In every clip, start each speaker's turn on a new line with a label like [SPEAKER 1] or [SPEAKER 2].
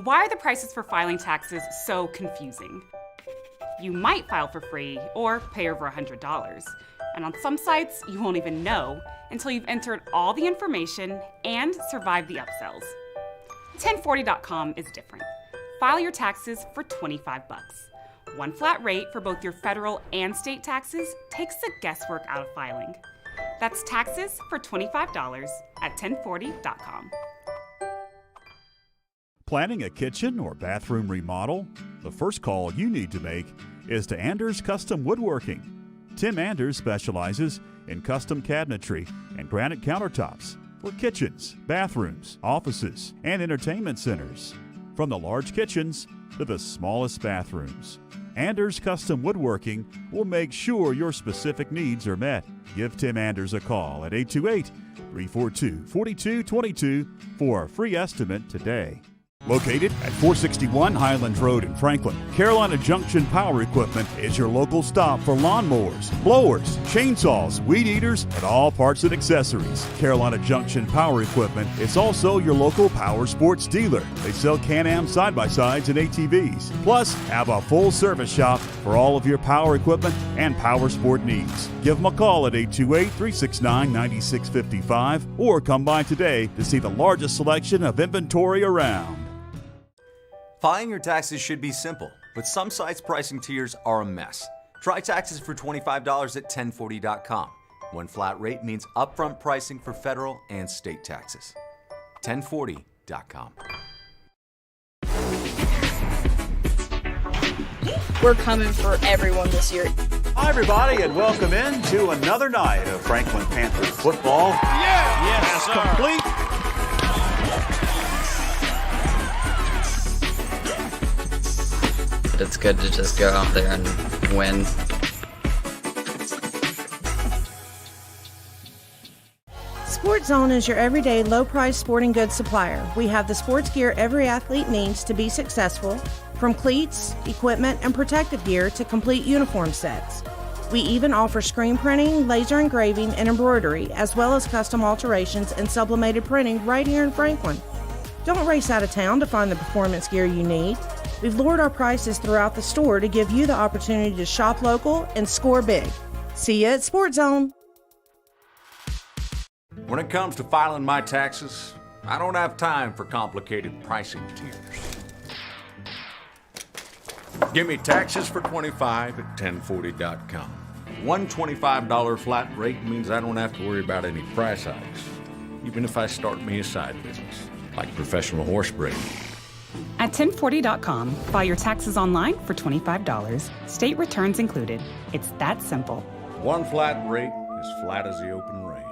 [SPEAKER 1] Why are the prices for filing taxes so confusing? You might file for free or pay over $100. And on some sites, you won't even know until you've entered all the information and survived the upsells. 1040.com is different. File your taxes for $25. One flat rate for both your federal and state taxes takes the guesswork out of filing. That's taxes for $25 at 1040.com.
[SPEAKER 2] Planning a kitchen or bathroom remodel? The first call you need to make is to Anders Custom Woodworking. Tim Anders specializes in custom cabinetry and granite countertops for kitchens, bathrooms, offices, and entertainment centers. From the large kitchens to the smallest bathrooms, Anders Custom Woodworking will make sure your specific needs are met. Give Tim Anders a call at 828-342-4222 for a free estimate today. Located at 461 Highlands Road in Franklin, Carolina Junction Power Equipment is your local stop for lawnmowers, blowers, chainsaws, weed eaters, and all parts and accessories. Carolina Junction Power Equipment is also your local power sports dealer. They sell Can-Am side-by-sides and ATVs, plus have a full service shop for all of your power equipment and power sport needs. Give them a call at 828-369-9655 or come by today to see the largest selection of inventory around.
[SPEAKER 3] Filing your taxes should be simple, but some sites' pricing tiers are a mess. Try taxes for $25 at 1040.com. One flat rate means upfront pricing for federal and state taxes. 1040.com.
[SPEAKER 4] We're coming for everyone this year.
[SPEAKER 2] Hi, everybody, and welcome in to another night of Franklin Panther football. Yes, complete.
[SPEAKER 5] But it's good to just go out there and win.
[SPEAKER 6] Sports Zone is your everyday low-price sporting goods supplier. We have the sports gear every athlete needs to be successful, from cleats, equipment, and protective gear to complete uniform sets. We even offer screen printing, laser engraving, and embroidery, as well as custom alterations and sublimated printing right here in Franklin. Don't race out of town to find the performance gear you need. We've lowered our prices throughout the store to give you the opportunity to shop local and score big. See you at Sports Zone.
[SPEAKER 7] When it comes to filing my taxes, I don't have time for complicated pricing tiers. Give me taxes for $25 at 1040.com. One $25 flat rate means I don't have to worry about any price hikes, even if I start me a side business, like professional horse breeding.
[SPEAKER 1] At 1040.com, file your taxes online for $25. State returns included. It's that simple.
[SPEAKER 7] One flat rate, as flat as the open range.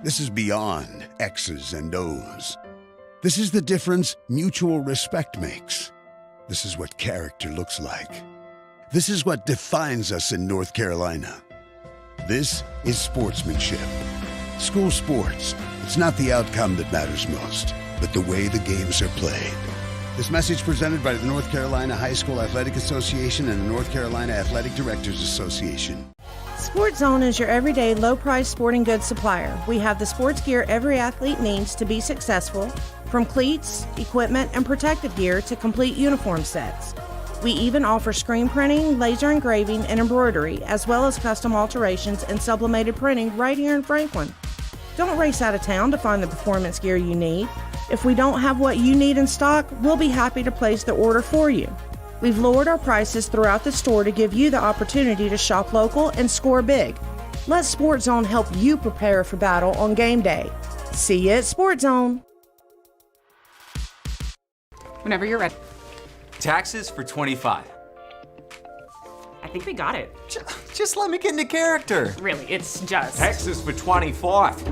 [SPEAKER 8] This is beyond X's and O's. This is the difference mutual respect makes. This is what character looks like. This is what defines us in North Carolina. This is sportsmanship. School sports, it's not the outcome that matters most, but the way the games are played. This message presented by the North Carolina High School Athletic Association and the North Carolina Athletic Directors Association.
[SPEAKER 6] Sports Zone is your everyday low-price sporting goods supplier. We have the sports gear every athlete needs to be successful, from cleats, equipment, and protective gear to complete uniform sets. We even offer screen printing, laser engraving, and embroidery, as well as custom alterations and sublimated printing right here in Franklin. Don't race out of town to find the performance gear you need. If we don't have what you need in stock, we'll be happy to place the order for you. We've lowered our prices throughout the store to give you the opportunity to shop local and score big. Let Sports Zone help you prepare for battle on game day. See you at Sports Zone.
[SPEAKER 1] Whenever you're ready.
[SPEAKER 3] Taxes for 25.
[SPEAKER 1] I think we got it.
[SPEAKER 3] Just let me get into character.
[SPEAKER 1] Really, it's just.
[SPEAKER 7] Taxes for 25.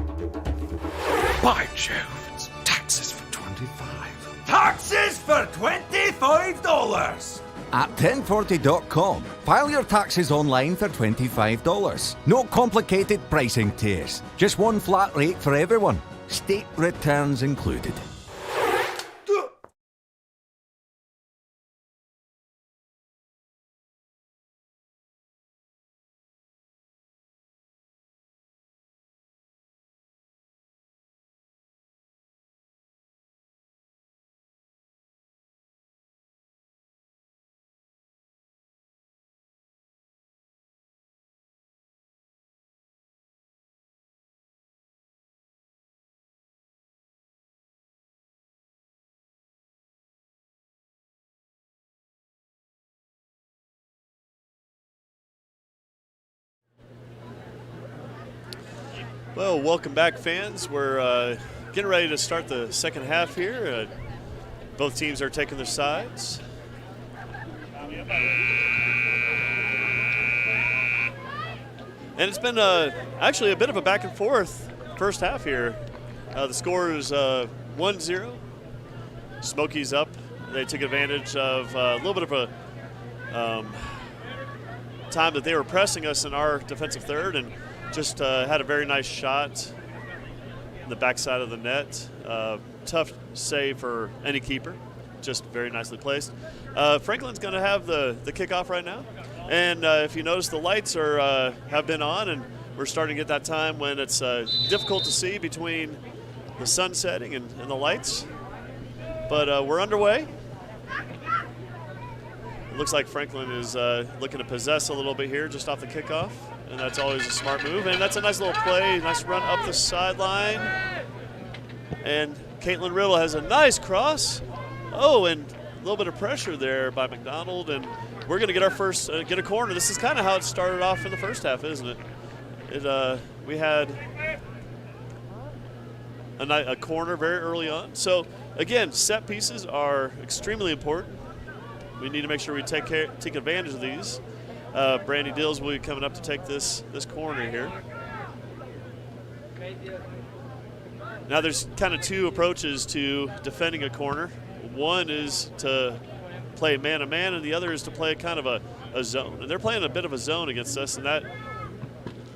[SPEAKER 9] By Jove, it's taxes for 25.
[SPEAKER 10] Taxes for $25!
[SPEAKER 11] At 1040.com, file your taxes online for $25. No complicated pricing tiers. Just one flat rate for everyone. State returns included.
[SPEAKER 12] Well, welcome back, fans. We're getting ready to start the second half here. Both teams are taking their sides. And it's been actually a bit of a back and forth first half here. The score is 1-0. Smoky's up. They took advantage of a little bit of a time that they were pressing us in our defensive third and just had a very nice shot in the backside of the net. Tough save for any keeper. Just very nicely placed. Franklin's going to have the kickoff right now. And if you notice, the lights are have been on, and we're starting to get that time when it's difficult to see between the sun setting and the lights. But we're underway. It looks like Franklin is looking to possess a little bit here just off the kickoff, and that's always a smart move. And that's a nice little play, nice run up the sideline. And Caitlin Riddle has a nice cross. Oh, and a little bit of pressure there by McDonald, and we're going to get our first get a corner. This is kind of how it started off in the first half, isn't it? We had a corner very early on. So again, set pieces are extremely important. We need to make sure we take advantage of these. Brandy Dills will be coming up to take this corner here. Now there's kind of two approaches to defending a corner. One is to play man-to-man, and the other is to play kind of a zone. And they're playing a bit of a zone against us, and that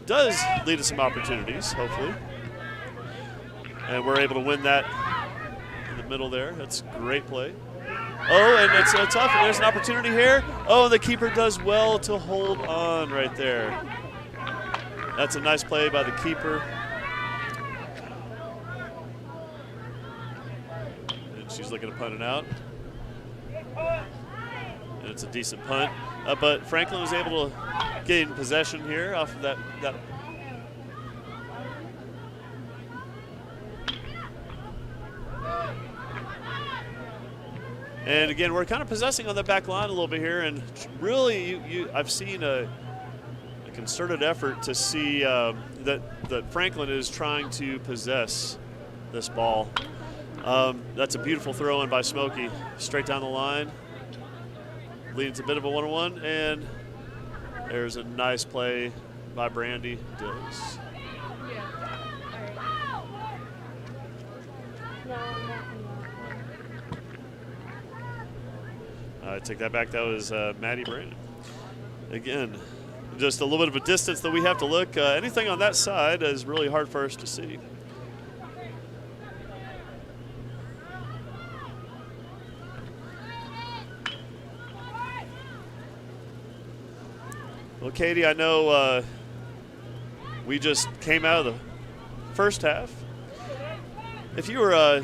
[SPEAKER 12] does lead to some opportunities, hopefully. And we're able to win that in the middle there. That's a great play. Oh, and it's tough. There's an opportunity here. Oh, and the keeper does well to hold on right there. That's a nice play by the keeper. And she's looking to punt it out. And it's a decent punt. But Franklin was able to gain possession here off of that. And again, we're kind of possessing on the back line a little bit here, and really, I've seen a concerted effort to see that Franklin is trying to possess this ball. That's a beautiful throw in by Smoky, straight down the line, leading to a bit of a one-on-one, and there's a nice play by Brandy Dills. I take that back. That was Maddie Brandon. Again, just a little bit of a distance that we have to look. Anything on that side is really hard for us to see. Well, Katie, I know we just came out of the first half. If you were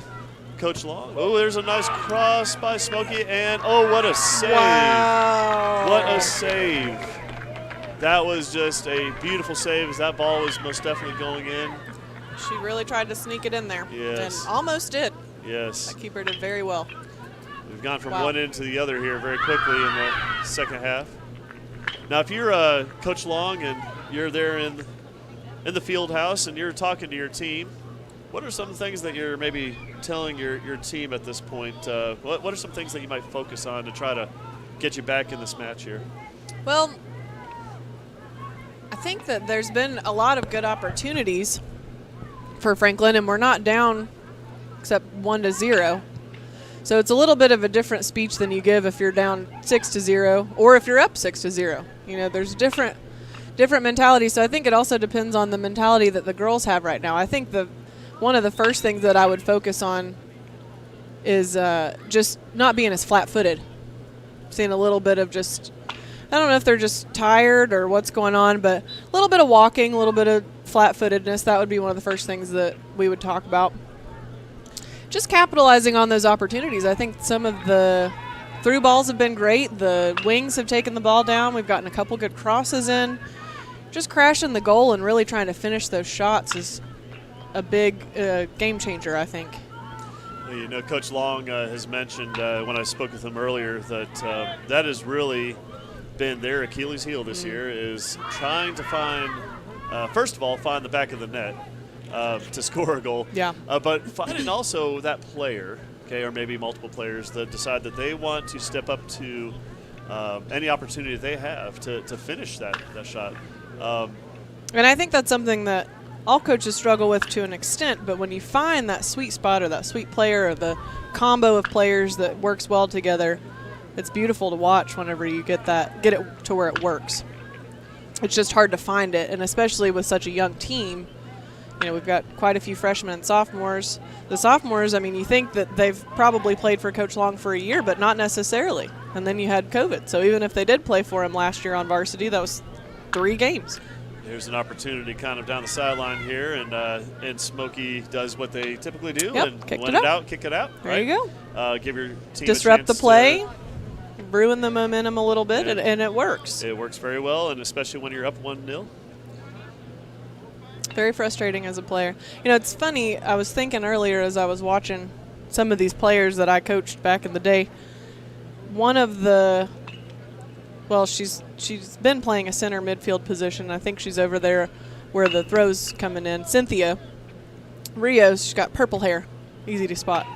[SPEAKER 12] Coach Long. Oh, there's a nice cross by Smoky, and oh, what a save.
[SPEAKER 4] Wow.
[SPEAKER 12] What a save. That was just a beautiful save, as that ball was most definitely going in.
[SPEAKER 13] She really tried to sneak it in there.
[SPEAKER 12] Yes.
[SPEAKER 13] And almost did.
[SPEAKER 12] Yes.
[SPEAKER 13] That keeper did very well.
[SPEAKER 12] We've gone from
[SPEAKER 13] Wow.
[SPEAKER 12] one end to the other here very quickly in the second half. Now, if you're Coach Long and you're there in the field house and you're talking to your team, what are some things that you're maybe telling your team at this point? What are some things that you might focus on to try to get you back in this match here?
[SPEAKER 13] Well, I think that there's been a lot of good opportunities for Franklin, and we're not down except 1-0. So it's a little bit of a different speech than you give if you're down 6-0 or if you're up 6-0. You know, there's different mentalities. So I think it also depends on the mentality that the girls have right now. I think one of the first things that I would focus on is just not being as flat-footed. Seeing a little bit of just, I don't know if they're just tired or what's going on, but a little bit of walking, a little bit of flat-footedness. That would be one of the first things that we would talk about. Just capitalizing on those opportunities. I think some of the through balls have been great. The wings have taken the ball down. We've gotten a couple good crosses in. Just crashing the goal and really trying to finish those shots is a big game changer, I think.
[SPEAKER 12] Well, you know, Coach Long has mentioned when I spoke with him earlier that that has really been their Achilles heel this year, is trying to find, first of all, find the back of the net to score a goal.
[SPEAKER 13] Yeah.
[SPEAKER 12] But finding also that player, okay, or maybe multiple players that decide that they want to step up to any opportunity they have to finish that shot.
[SPEAKER 13] And I think that's something that all coaches struggle with to an extent, but when you find that sweet spot or that sweet player or the combo of players that works well together, it's beautiful to watch whenever you get it to where it works. It's just hard to find it, and especially with such a young team. You know, we've got quite a few freshmen and sophomores. The sophomores, I mean, you think that they've probably played for Coach Long for a year, but not necessarily. And then you had COVID. So even if they did play for him last year on varsity, that was 3 games.
[SPEAKER 12] Here's an opportunity kind of down the sideline here, and Smoky does what they typically do.
[SPEAKER 13] Yep,
[SPEAKER 12] And
[SPEAKER 13] kicked
[SPEAKER 12] when
[SPEAKER 13] it
[SPEAKER 12] in
[SPEAKER 13] out.
[SPEAKER 12] doubt, kick it out.
[SPEAKER 13] There
[SPEAKER 12] right?
[SPEAKER 13] you
[SPEAKER 12] go. Give your team
[SPEAKER 13] disrupt
[SPEAKER 12] a
[SPEAKER 13] the
[SPEAKER 12] chance
[SPEAKER 13] play, ruin the momentum a little bit, and it works.
[SPEAKER 12] It works very well, and especially when you're up 1-0.
[SPEAKER 13] Very frustrating as a player. You know, it's funny, I was thinking earlier as I was watching some of these players that I coached back in the day. One of the, well, she's been playing a center midfield position. I think she's over there where the throw's coming in. Cynthia Rios, she's got purple hair, easy to spot.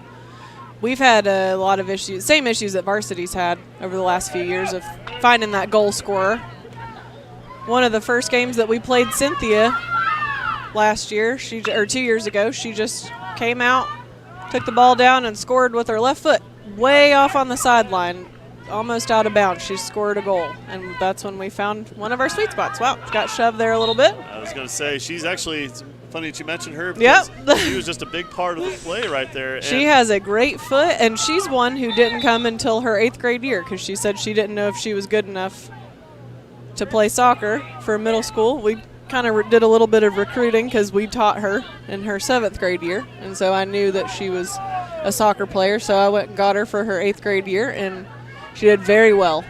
[SPEAKER 13] We've had a lot of issues, same issues that Varsity's had over the last few years of finding that goal scorer. One of the first games that we played Cynthia last year, 2 years ago, she just came out, took the ball down, and scored with her left foot way off on the sideline, almost out of bounds. She scored a goal, and that's when we found one of our sweet spots. Wow, got shoved there a little bit.
[SPEAKER 12] I was going to say, she's actually, it's funny that you mentioned her, because she was just a big part of the play right there. And
[SPEAKER 13] she has a great foot, and she's one who didn't come until her 8th grade year because she said she didn't know if she was good enough to play soccer for middle school. We kind of did a little bit of recruiting because we taught her in her 7th grade year, and so I knew that she was a soccer player, so I went and got her for her 8th grade year, and she did very well.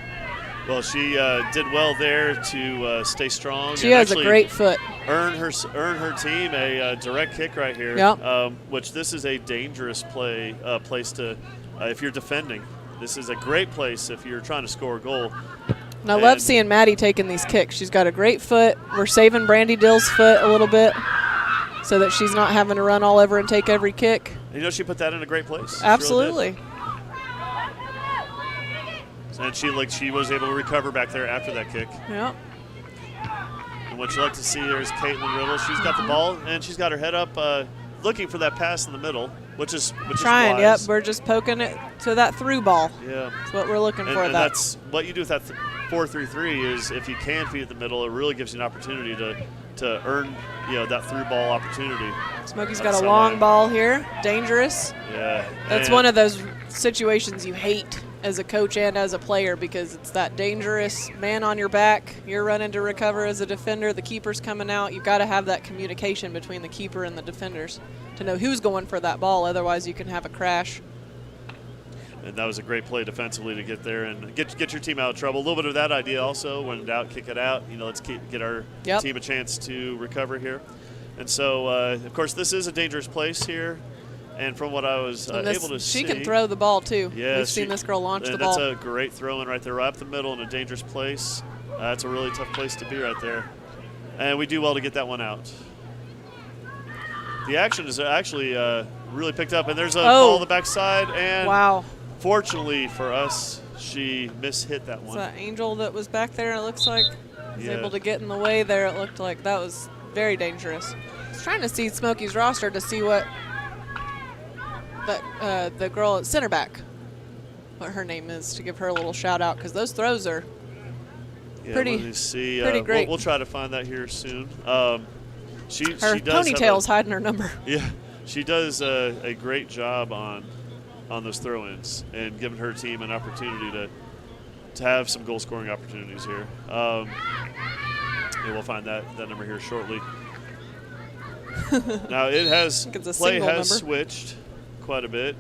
[SPEAKER 12] Well, she did well there to stay strong.
[SPEAKER 13] She has a great foot.
[SPEAKER 12] Earn her team a direct kick right here.
[SPEAKER 13] Yep.
[SPEAKER 12] Which this is a dangerous place to if you're defending. This is a great place if you're trying to score a goal.
[SPEAKER 13] And I love seeing Maddie taking these kicks. She's got a great foot. We're saving Brandy Dill's foot a little bit so that she's not having to run all over and take every kick.
[SPEAKER 12] You know, she put that in a great place.
[SPEAKER 13] Absolutely.
[SPEAKER 12] Really and she was able to recover back there after that kick.
[SPEAKER 13] Yeah.
[SPEAKER 12] And what you like to see here is Caitlin Riddle. She's got the ball, and she's got her head up looking for that pass in the middle, which is
[SPEAKER 13] trying. Yep,
[SPEAKER 12] wise.
[SPEAKER 13] we're just poking it to that through ball.
[SPEAKER 12] Yeah.
[SPEAKER 13] That's what we're looking for.
[SPEAKER 12] And that's what you do with that 4-3-3 is if you can feed it in the middle, it really gives you an opportunity to earn that through ball opportunity.
[SPEAKER 13] Smoky's got a long ball here, dangerous.
[SPEAKER 12] Yeah.
[SPEAKER 13] That's one of those situations you hate as a coach and as a player because it's that dangerous man on your back. You're running to recover as a defender. The keeper's coming out. You've got to have that communication between the keeper and the defenders to know who's going for that ball. Otherwise, you can have a crash.
[SPEAKER 12] And that was a great play defensively to get there and get your team out of trouble. A little bit of that idea also. When in doubt, kick it out. Let's get our team a chance to recover here. And so, of course, this is a dangerous place here. And from what I was able to see.
[SPEAKER 13] She can throw the ball, too.
[SPEAKER 12] Yeah,
[SPEAKER 13] We've seen this girl launch the ball.
[SPEAKER 12] That's a great throw-in right there, right up the middle in a dangerous place. That's a really tough place to be right there. And we do well to get that one out. The action is actually really picked up. And there's a ball on the backside. And
[SPEAKER 13] wow.
[SPEAKER 12] Fortunately for us, she mishit that one.
[SPEAKER 13] It's that Angel that was back there, it looks like. Was able to get in the way there, it looked like. That was very dangerous. I was trying to see Smoky's roster to see what the girl at center back, what her name is, to give her a little shout out, because those throws are pretty great.
[SPEAKER 12] We'll try to find that here soon. She does
[SPEAKER 13] ponytail's hiding her number.
[SPEAKER 12] Yeah, she does a great job on those throw-ins and giving her team an opportunity to have some goal-scoring opportunities here. We'll find that number here shortly. Now play has switched quite a bit.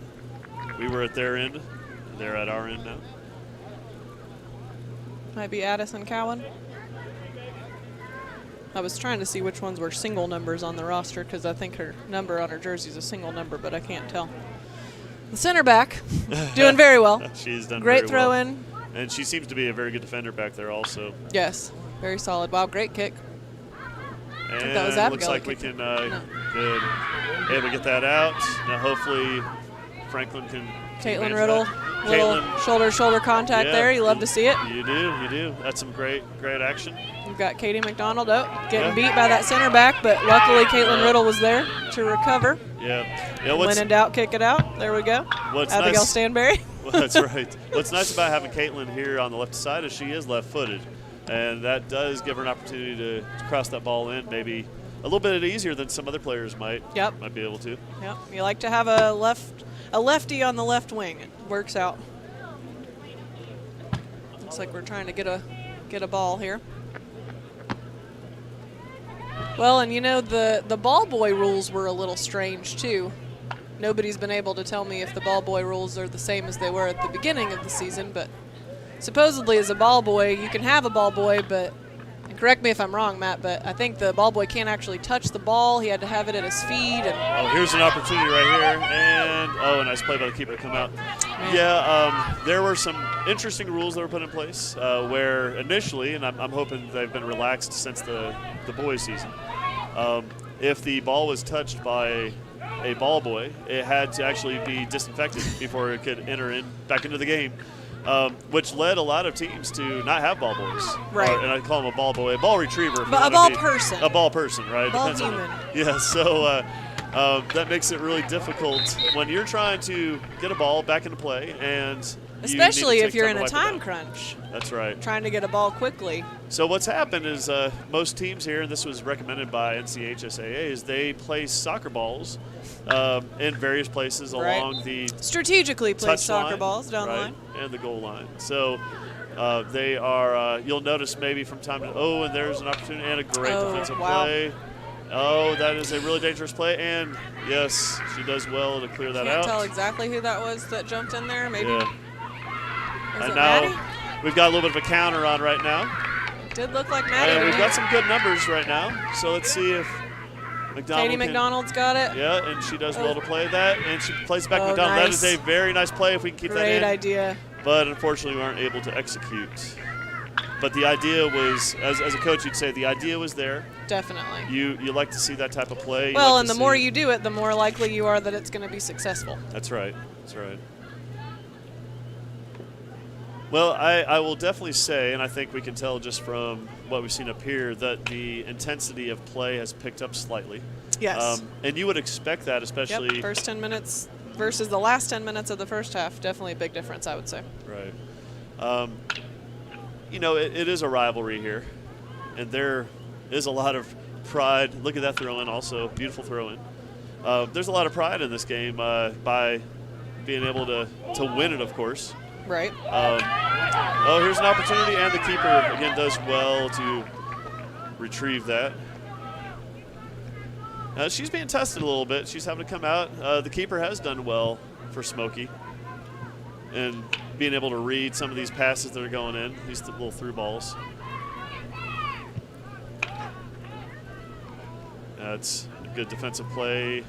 [SPEAKER 12] We were at their end. They're at our end now.
[SPEAKER 13] Might be Addison Cowan. I was trying to see which ones were single numbers on the roster because I think her number on her jersey is a single number, but I can't tell. The center back, doing very well.
[SPEAKER 12] She's done
[SPEAKER 13] great
[SPEAKER 12] very well.
[SPEAKER 13] throw-in.
[SPEAKER 12] And she seems to be a very good defender back there also.
[SPEAKER 13] Yes, very solid. Wow, great kick.
[SPEAKER 12] And
[SPEAKER 13] that was Abigail.
[SPEAKER 12] Looks like we can good. Able to get that out. Now hopefully Franklin can.
[SPEAKER 13] Caitlin Riddle, little shoulder contact there. You love to see it.
[SPEAKER 12] You do. That's some great action.
[SPEAKER 13] We've got Katie McDonald getting beat by that center back, but luckily Caitlin Riddle was there to recover.
[SPEAKER 12] Yeah.
[SPEAKER 13] When in doubt, kick it out. There we go. Abigail Stanberry.
[SPEAKER 12] Well, that's right. What's nice about having Caitlin here on the left side is she is left-footed, and that does give her an opportunity to cross that ball in maybe a little bit easier than some other players might be able to.
[SPEAKER 13] Yep. You like to have a lefty on the left wing. It works out. Looks like we're trying to get a ball here. Well, and you know, the ball boy rules were a little strange too. Nobody's been able to tell me if the ball boy rules are the same as they were at the beginning of the season, but supposedly as a ball boy, you can have a ball boy, but, and correct me if I'm wrong, Matt, but I think the ball boy can't actually touch the ball. He had to have it at his feet. And
[SPEAKER 12] here's an opportunity right here, and a nice play by the keeper to come out. Yeah, there were some interesting rules that were put in place where initially, and I'm hoping they've been relaxed since the boys season, if the ball was touched by a ball boy, it had to actually be disinfected before it could enter back into the game, which led a lot of teams to not have ball boys.
[SPEAKER 13] Right.
[SPEAKER 12] And I call them a ball boy, a ball retriever.
[SPEAKER 13] But a ball person.
[SPEAKER 12] A ball person, right?
[SPEAKER 13] Ball
[SPEAKER 12] Depends
[SPEAKER 13] human.
[SPEAKER 12] Yeah, so that makes it really difficult when you're trying to get a ball back into play, and
[SPEAKER 13] especially if you're in a time crunch.
[SPEAKER 12] That's right.
[SPEAKER 13] Trying to get a ball quickly.
[SPEAKER 12] So what's happened is most teams here, and this was recommended by NCHSAA, is they place soccer balls in various places along the
[SPEAKER 13] strategically place soccer balls down the line
[SPEAKER 12] and the goal line. So they are. You'll notice maybe from time to and there's an opportunity and a great defensive play. Oh, that is a really dangerous play, and yes, she does well to clear that out.
[SPEAKER 13] Can't tell exactly who that was that jumped in there. Maybe.
[SPEAKER 12] Yeah.
[SPEAKER 13] And now
[SPEAKER 12] we've got a little bit of a counter on right now.
[SPEAKER 13] Did look like Maddie.
[SPEAKER 12] And we've got some good numbers right now. So let's see if
[SPEAKER 13] Katie McDonald's got it.
[SPEAKER 12] Yeah, and she does well to play that, and she plays back McDonald.
[SPEAKER 13] Nice.
[SPEAKER 12] That is a very nice play if we can keep that in.
[SPEAKER 13] Great idea.
[SPEAKER 12] But unfortunately, we aren't able to execute. But the idea was, as a coach, you'd say the idea was there.
[SPEAKER 13] Definitely.
[SPEAKER 12] You like to see that type of play.
[SPEAKER 13] Well, and the more you do it, the more likely you are that it's going to be successful.
[SPEAKER 12] That's right. That's right. Well, I will definitely say, and I think we can tell just from what we've seen up here, that the intensity of play has picked up slightly.
[SPEAKER 13] Yes.
[SPEAKER 12] And you would expect that, especially.
[SPEAKER 13] Yep, first 10 minutes versus the last 10 minutes of the first half. Definitely a big difference, I would say.
[SPEAKER 12] Right. You know, it is a rivalry here, and there is a lot of pride. Look at that throw-in also. Beautiful throw-in. There's a lot of pride in this game by being able to win it, of course.
[SPEAKER 13] Right.
[SPEAKER 12] Here's an opportunity, and the keeper, again, does well to retrieve that. She's being tested a little bit. She's having to come out. The keeper has done well for Smoky, and being able to read some of these passes that are going in, these little through balls. That's a good defensive play.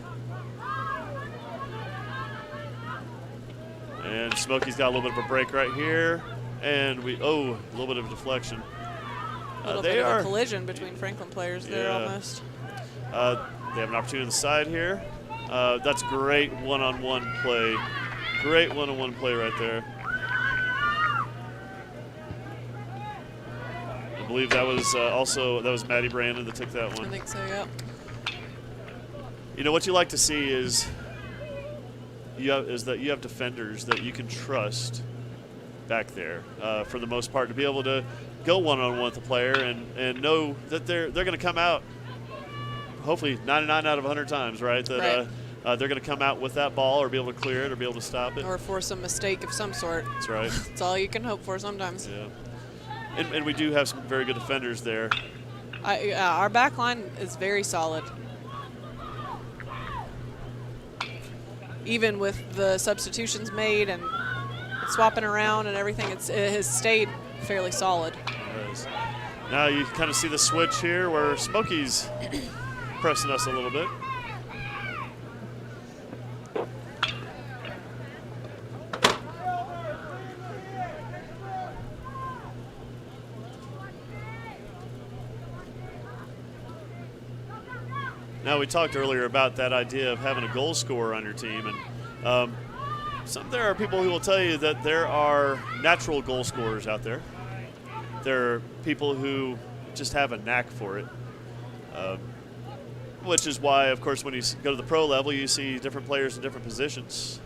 [SPEAKER 12] And Smoky's got a little bit of a break right here. And a little bit of a deflection.
[SPEAKER 13] A little bit of a collision between Franklin players there almost.
[SPEAKER 12] They have an opportunity on the side here. That's great one-on-one play. Great one-on-one play right there. I believe that was that was Maddie Brandon that took that one.
[SPEAKER 13] I think so, yeah.
[SPEAKER 12] You know, what you like to see is you have defenders that you can trust back there for the most part, to be able to go one-on-one with the player and know that they're going to come out hopefully 99 out of 100 times, right? That they're going to come out with that ball or be able to clear it or be able to stop it.
[SPEAKER 13] Or force a mistake of some sort.
[SPEAKER 12] That's right.
[SPEAKER 13] That's all you can hope for sometimes.
[SPEAKER 12] Yeah. And we do have some very good defenders there.
[SPEAKER 13] Our back line is very solid. Even with the substitutions made and swapping around and everything, it has stayed fairly solid.
[SPEAKER 12] It is. Now you kind of see the switch here where Smoky's pressing us a little bit. Now, we talked earlier about that idea of having a goal scorer on your team, and there are people who will tell you that there are natural goal scorers out there. There are people who just have a knack for it, which is why, of course, when you go to the pro level, you see different players in different positions.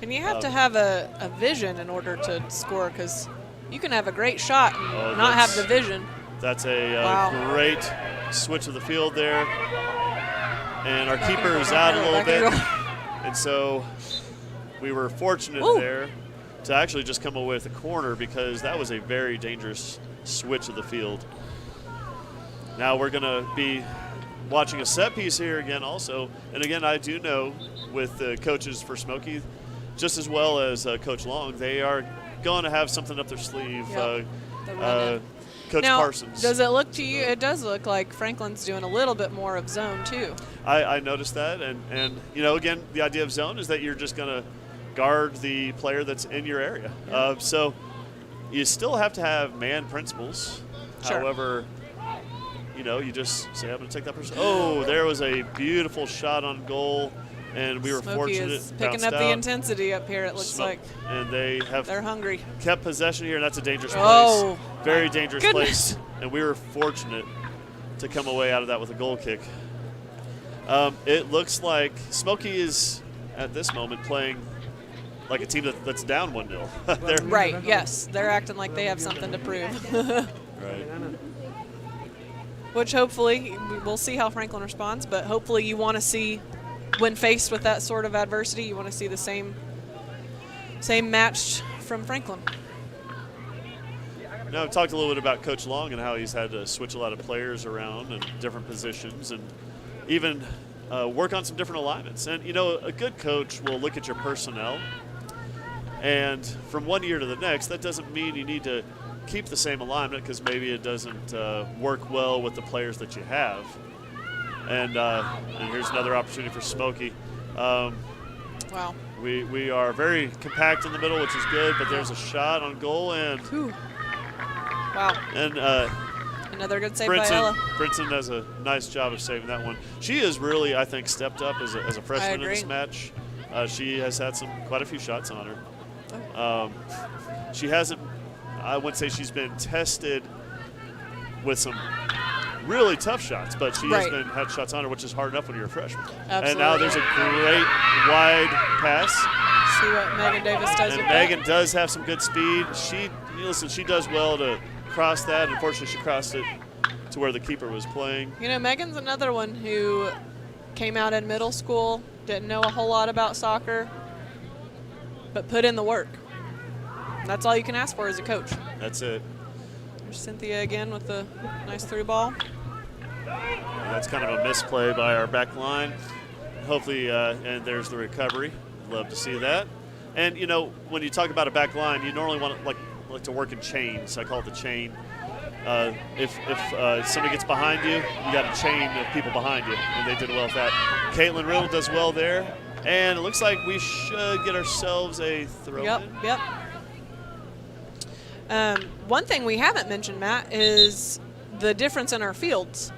[SPEAKER 13] And you have to have a vision in order to score, because you can have a great shot and not have the vision.
[SPEAKER 12] That's a great switch of the field there. And our keeper is out a little bit. And so we were fortunate there to actually just come away with a corner, because that was a very dangerous switch of the field. Now we're going to be watching a set piece here again also. And again, I do know with the coaches for Smoky, just as well as Coach Long, they are going to have something up their sleeve. Coach Parsons.
[SPEAKER 13] Does it look to you? It does look like Franklin's doing a little bit more of zone too.
[SPEAKER 12] I noticed that, and you know, again, the idea of zone is that you're just going to guard the player that's in your area.
[SPEAKER 13] Yeah.
[SPEAKER 12] So you still have to have man principles.
[SPEAKER 13] Sure.
[SPEAKER 12] However, you know, you just say, I'm going to take that person. Oh, there was a beautiful shot on goal, and we were
[SPEAKER 13] Smoky
[SPEAKER 12] fortunate.
[SPEAKER 13] is picking up the intensity up here, it looks like.
[SPEAKER 12] And they're
[SPEAKER 13] hungry.
[SPEAKER 12] Kept possession here, and that's a dangerous place.
[SPEAKER 13] Oh,
[SPEAKER 12] very dangerous
[SPEAKER 13] goodness.
[SPEAKER 12] place. And we were fortunate to come away out of that with a goal kick. It looks like Smoky is, at this moment, playing like a team that's down 1-0.
[SPEAKER 13] Right, yes. They're acting like they have something to prove.
[SPEAKER 12] Right.
[SPEAKER 13] Which hopefully, we'll see how Franklin responds, but hopefully you want to see, when faced with that sort of adversity, you want to see the same match from Franklin.
[SPEAKER 12] Now, I've talked a little bit about Coach Long and how he's had to switch a lot of players around in different positions and even work on some different alignments. And, you know, a good coach will look at your personnel, and from one year to the next, that doesn't mean you need to keep the same alignment, because maybe it doesn't work well with the players that you have. And here's another opportunity for Smoky.
[SPEAKER 13] Wow.
[SPEAKER 12] We are very compact in the middle, which is good, but there's a shot on goal, and
[SPEAKER 13] wow.
[SPEAKER 12] And
[SPEAKER 13] another good save by Ella.
[SPEAKER 12] Brinson does a nice job of saving that one. She has really, I think, stepped up as a freshman in this match. She has had quite a few shots on her. She hasn't, I wouldn't say she's been tested with some really tough shots, but she has had shots on her, which is hard enough when you're a freshman.
[SPEAKER 13] Absolutely.
[SPEAKER 12] And now there's a great wide pass.
[SPEAKER 13] See what Megan Davis does
[SPEAKER 12] and
[SPEAKER 13] with
[SPEAKER 12] Megan
[SPEAKER 13] that.
[SPEAKER 12] does have some good speed. She does well to cross that. Unfortunately, she crossed it to where the keeper was playing.
[SPEAKER 13] You know, Megan's another one who came out in middle school, didn't know a whole lot about soccer, but put in the work. That's all you can ask for as a coach.
[SPEAKER 12] That's it.
[SPEAKER 13] There's Cynthia again with the nice through ball.
[SPEAKER 12] That's kind of a misplay by our back line. Hopefully, and there's the recovery. Love to see that. And, you know, when you talk about a back line, you normally want to like to work in chains. I call it the chain. if somebody gets behind you, you got a chain of people behind you, and they did well with that. Caitlin Riddle does well there, and it looks like we should get ourselves a throw.
[SPEAKER 13] Yep. One thing we haven't mentioned, Matt, is the difference in our fields.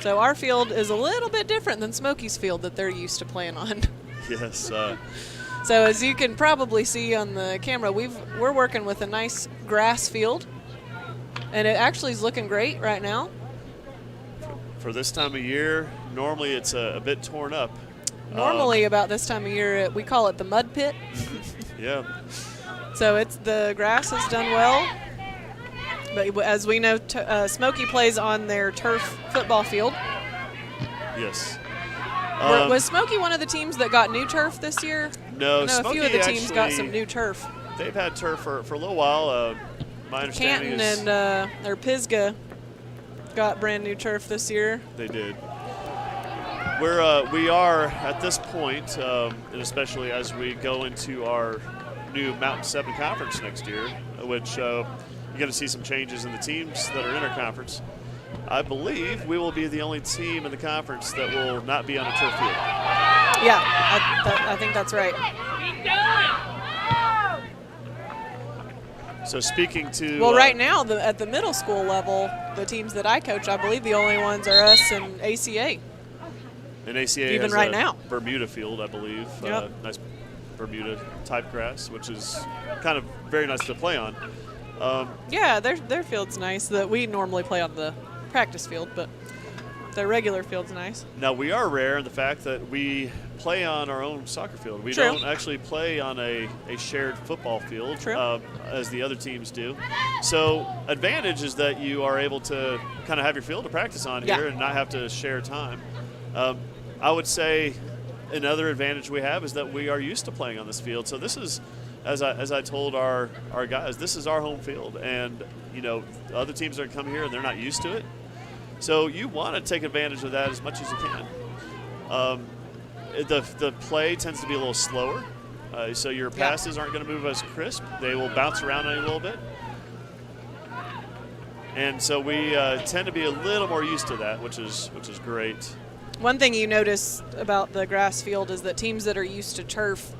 [SPEAKER 13] So our field is a little bit different than Smoky's field that they're used to playing on.
[SPEAKER 12] Yes.
[SPEAKER 13] So as you can probably see on the camera, we're working with a nice grass field, and it actually is looking great right now.
[SPEAKER 12] For this time of year, normally it's a bit torn up.
[SPEAKER 13] Normally about this time of year, we call it the mud pit.
[SPEAKER 12] Yeah.
[SPEAKER 13] So the grass has done well. But as we know, Smoky plays on their turf football field.
[SPEAKER 12] Yes.
[SPEAKER 13] Was Smoky one of the teams that got new turf this year?
[SPEAKER 12] No,
[SPEAKER 13] a few of the teams got some new turf.
[SPEAKER 12] They've had turf for a little while. My understanding is
[SPEAKER 13] Canton and Pisgah got brand new turf this year.
[SPEAKER 12] They did. We are at this point, and especially as we go into our new Mountain 7 conference next year, which you're going to see some changes in the teams that are in our conference. I believe we will be the only team in the conference that will not be on a turf field.
[SPEAKER 13] Yeah, I think that's right.
[SPEAKER 12] So speaking to...
[SPEAKER 13] Well, right now, at the middle school level, the teams that I coach, I believe the only ones are us and ACA.
[SPEAKER 12] And ACA
[SPEAKER 13] even
[SPEAKER 12] has
[SPEAKER 13] right
[SPEAKER 12] a
[SPEAKER 13] now.
[SPEAKER 12] Bermuda field, I believe.
[SPEAKER 13] Yep.
[SPEAKER 12] Nice Bermuda type grass, which is kind of very nice to play on.
[SPEAKER 13] Yeah, their field's nice. That we normally play on the practice field, but their regular field's nice.
[SPEAKER 12] Now, we are rare in the fact that we play on our own soccer field. We don't actually play on a shared football field as the other teams do. So advantage is that you are able to kind of have your field to practice on here and not have to share time. I would say another advantage we have is that we are used to playing on this field. So this is, as I told our guys, this is our home field. And, you know, other teams are come here and they're not used to it. So you want to take advantage of that as much as you can. The play tends to be a little slower, so your passes aren't going to move as crisp. They will bounce around a little bit. And so we tend to be a little more used to that, which is great.
[SPEAKER 13] One thing you notice about the grass field is that teams that are used to turf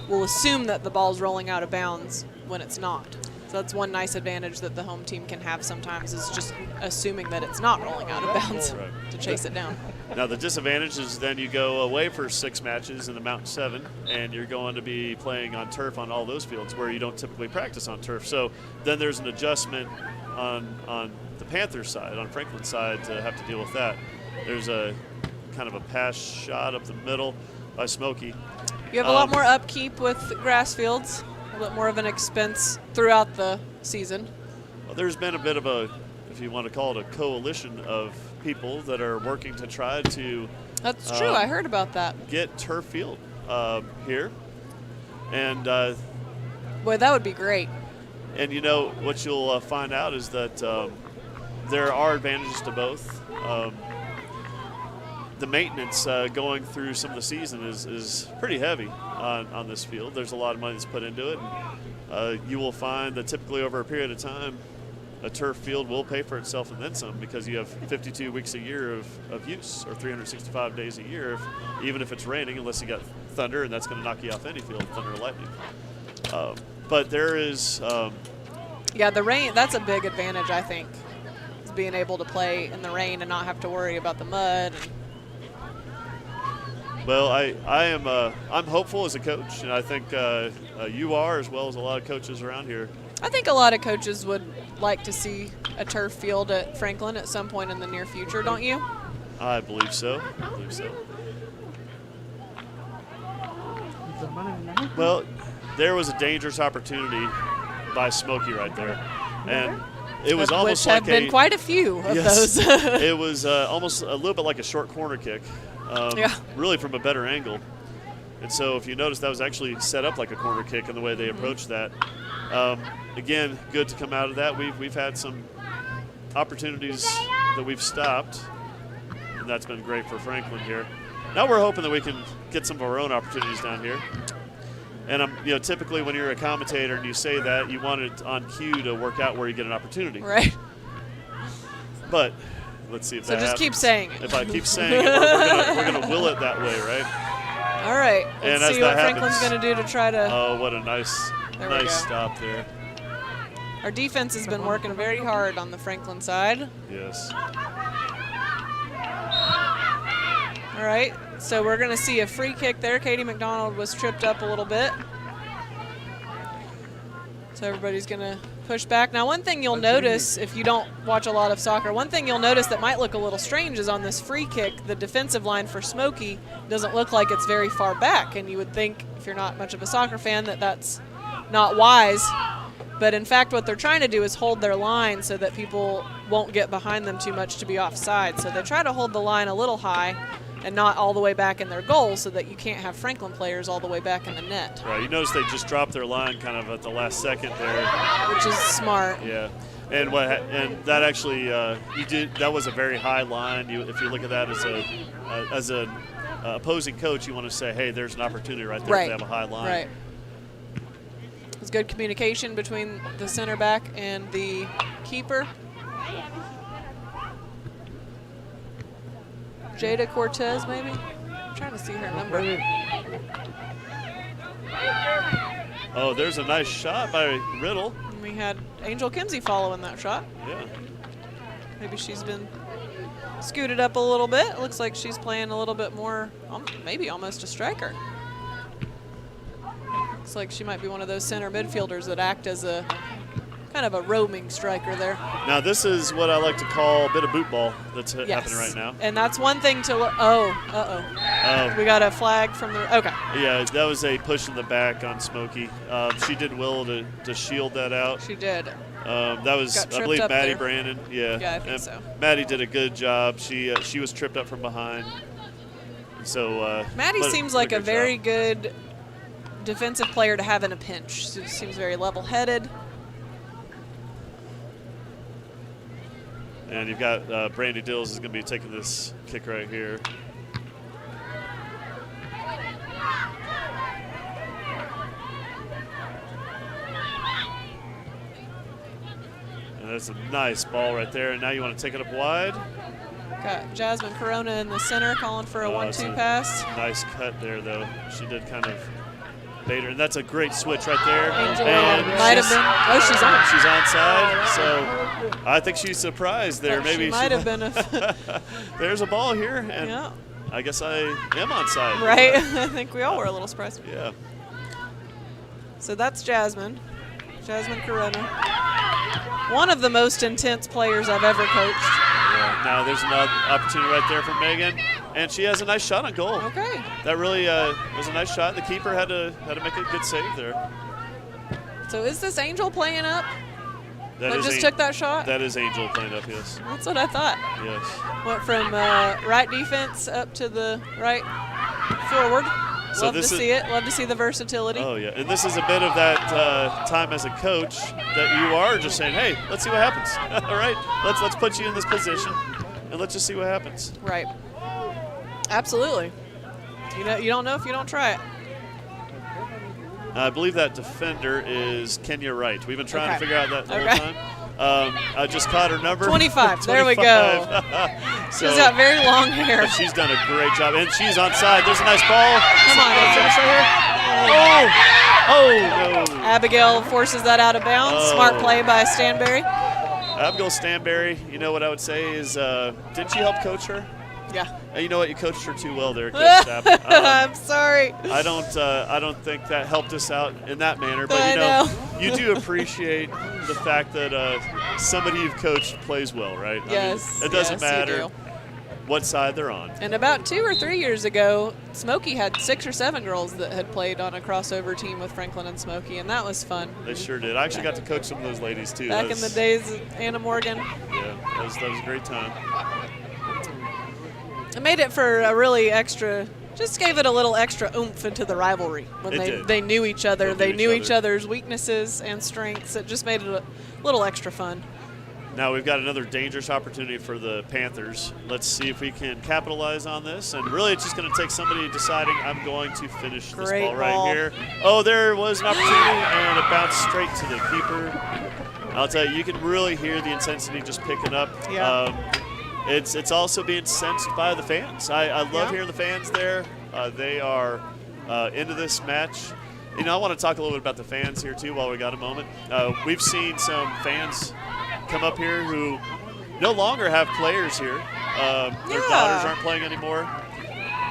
[SPEAKER 13] will assume that the ball's rolling out of bounds when it's not. So that's one nice advantage that the home team can have sometimes, is just assuming that it's not rolling out of bounds to chase it down.
[SPEAKER 12] Now the disadvantage is then you go away for 6 matches in the Mountain 7, and you're going to be playing on turf on all those fields where you don't typically practice on turf. So then there's an adjustment on the Panther side, on Franklin's side, to have to deal with that. There's a kind of a pass shot up the middle by Smoky.
[SPEAKER 13] You have a lot more upkeep with grass fields, a bit more of an expense throughout the season.
[SPEAKER 12] Well, there's been a bit of a, if you want to call it, a coalition of people that are working to try to...
[SPEAKER 13] That's true. I heard about that.
[SPEAKER 12] ...get turf field here. And...
[SPEAKER 13] boy, that would be great.
[SPEAKER 12] And, you know, what you'll find out is that there are advantages to both. The maintenance going through some of the season is pretty heavy on this field. There's a lot of money that's put into it. And, you will find that typically over a period of time, a turf field will pay for itself and then some, because you have 52 weeks a year of use, or 365 days a year, even if it's raining, unless you got thunder, and that's going to knock you off any field, thunder or lightning. But there is...
[SPEAKER 13] yeah, the rain, that's a big advantage, I think, is being able to play in the rain and not have to worry about the mud.
[SPEAKER 12] Well, I'm hopeful as a coach, and I think you are, as well as a lot of coaches around here.
[SPEAKER 13] I think a lot of coaches would like to see a turf field at Franklin at some point in the near future, don't you?
[SPEAKER 12] I believe so. Well, there was a dangerous opportunity by Smoky right there, and it was almost like
[SPEAKER 13] have been quite a few of those.
[SPEAKER 12] It was almost a little bit like a short corner kick, really from a better angle. And so if you notice, that was actually set up like a corner kick in the way they approached that. Again, good to come out of that. We've had some opportunities that we've stopped, and that's been great for Franklin here. Now we're hoping that we can get some of our own opportunities down here. And you know, typically when you're a commentator and you say that, you want it on cue to work out where you get an opportunity.
[SPEAKER 13] Right.
[SPEAKER 12] But let's see if
[SPEAKER 13] So
[SPEAKER 12] that
[SPEAKER 13] just
[SPEAKER 12] happens.
[SPEAKER 13] keep saying it.
[SPEAKER 12] If I keep saying it, we're gonna will it that way, right?
[SPEAKER 13] All right.
[SPEAKER 12] And
[SPEAKER 13] Let's
[SPEAKER 12] as
[SPEAKER 13] see what
[SPEAKER 12] that
[SPEAKER 13] Franklin's
[SPEAKER 12] happens-
[SPEAKER 13] going to do to try to.
[SPEAKER 12] Oh, what a nice
[SPEAKER 13] There we go.
[SPEAKER 12] stop there.
[SPEAKER 13] Our defense has been working very hard on the Franklin side.
[SPEAKER 12] Yes.
[SPEAKER 13] All right. So we're going to see a free kick there. Katie McDonald was tripped up a little bit. So everybody's going to push back. Now, one thing you'll notice if you don't watch a lot of soccer, one thing you'll notice that might look a little strange is on this free kick, the defensive line for Smoky doesn't look like it's very far back. And you would think, if you're not much of a soccer fan, that that's not wise. But in fact, what they're trying to do is hold their line so that people won't get behind them too much to be offside. So they try to hold the line a little high and not all the way back in their goal so that you can't have Franklin players all the way back in the net.
[SPEAKER 12] Right. You notice they just dropped their line kind of at the last second there.
[SPEAKER 13] Which is smart.
[SPEAKER 12] Yeah. And and that actually that was a very high line. If you look at that as an opposing coach, you want to say, hey, there's an opportunity right there to have a high line.
[SPEAKER 13] Right. It was good communication between the center back and the keeper. Jada Cortez, maybe? I'm trying to see her number.
[SPEAKER 12] Oh, there's a nice shot by Riddle.
[SPEAKER 13] And we had Angel Kinsey following that shot.
[SPEAKER 12] Yeah.
[SPEAKER 13] Maybe she's been scooted up a little bit. It looks like she's playing a little bit more, maybe almost a striker. Looks like she might be one of those center midfielders that act as a kind of a roaming striker there.
[SPEAKER 12] Now this is what I like to call a bit of boot ball that's happening right now.
[SPEAKER 13] And that's one thing to look. Oh. We got a flag from the. Okay.
[SPEAKER 12] Yeah, that was a push in the back on Smoky. She did well to shield that out.
[SPEAKER 13] She did.
[SPEAKER 12] That was, I believe, Maddie Brandon. Yeah.
[SPEAKER 13] Yeah, I think so.
[SPEAKER 12] Maddie did a good job. She was tripped up from behind. So.
[SPEAKER 13] Maddie seems like a very good defensive player to have in a pinch. She seems very level-headed.
[SPEAKER 12] And you've got Brandy Dills is going to be taking this kick right here. And that's a nice ball right there. And now you want to take it up wide.
[SPEAKER 13] Got Jasmine Corona in the center calling for a 1-2 pass.
[SPEAKER 12] Nice cut there, though. She did kind of bait her. And that's a great switch right there.
[SPEAKER 13] Angel
[SPEAKER 12] and
[SPEAKER 13] might have been. Oh, she's on.
[SPEAKER 12] She's onside. So I think she's surprised there. Maybe
[SPEAKER 13] she might have been.
[SPEAKER 12] There's a ball here. And
[SPEAKER 13] yeah.
[SPEAKER 12] I guess I am onside.
[SPEAKER 13] Right. I think we all were a little surprised.
[SPEAKER 12] Yeah.
[SPEAKER 13] So that's Jasmine. Jasmine Corona. One of the most intense players I've ever coached.
[SPEAKER 12] Yeah. Now there's another opportunity right there for Megan. And she has a nice shot on goal.
[SPEAKER 13] Okay.
[SPEAKER 12] That really was a nice shot. The keeper had to make a good save there.
[SPEAKER 13] So is this Angel playing up?
[SPEAKER 12] That
[SPEAKER 13] just took that shot?
[SPEAKER 12] That is Angel playing up, yes.
[SPEAKER 13] That's what I thought.
[SPEAKER 12] Yes.
[SPEAKER 13] Went from right defense up to the right forward.
[SPEAKER 12] So
[SPEAKER 13] Love to see it. Love to see the versatility.
[SPEAKER 12] Oh, yeah. And this is a bit of that time as a coach that you are just saying, hey, let's see what happens. All right, let's put you in this position, and let's just see what happens.
[SPEAKER 13] Right. Absolutely. You don't know if you don't try it.
[SPEAKER 12] I believe that defender is Kenya Wright. We've been trying to figure out that the whole time. I just caught her number.
[SPEAKER 13] 25. There we go.
[SPEAKER 12] So,
[SPEAKER 13] she's got very long hair.
[SPEAKER 12] She's done a great job, and she's onside. There's a nice ball.
[SPEAKER 13] Come on,
[SPEAKER 12] finish right here. Oh, no.
[SPEAKER 13] Abigail forces that out of bounds. Smart play by Stanberry.
[SPEAKER 12] Abigail Stanberry, you know what I would say is, didn't you help coach her?
[SPEAKER 13] Yeah.
[SPEAKER 12] You know what? You coached her too well there, Coach Stapp.
[SPEAKER 13] I'm sorry.
[SPEAKER 12] I don't think that helped us out in that manner. But you do appreciate the fact that somebody you've coached plays well, right?
[SPEAKER 13] Yes.
[SPEAKER 12] I mean, it doesn't matter what side they're on.
[SPEAKER 13] And about 2 or 3 years ago, Smoky had 6 or 7 girls that had played on a crossover team with Franklin and Smoky, and that was fun.
[SPEAKER 12] They sure did. I actually got to coach some of those ladies too.
[SPEAKER 13] Back in the days of Anna Morgan.
[SPEAKER 12] Yeah, that was a great time.
[SPEAKER 13] It made it for a really extra, just gave it a little extra oomph into the rivalry when they knew each other. They knew each other's weaknesses and strengths. It just made it a little extra fun.
[SPEAKER 12] Now we've got another dangerous opportunity for the Panthers. Let's see if we can capitalize on this. And really it's just going to take somebody deciding I'm going to finish this ball right here. Oh, there was an opportunity, and it bounced straight to the keeper. I'll tell you, you can really hear the intensity just picking up.
[SPEAKER 13] Yeah.
[SPEAKER 12] It's also being sensed by the fans. I love hearing the fans there. They are into this match. You know, I want to talk a little bit about the fans here too while we got a moment. We've seen some fans come up here who no longer have players here. Their daughters aren't playing anymore.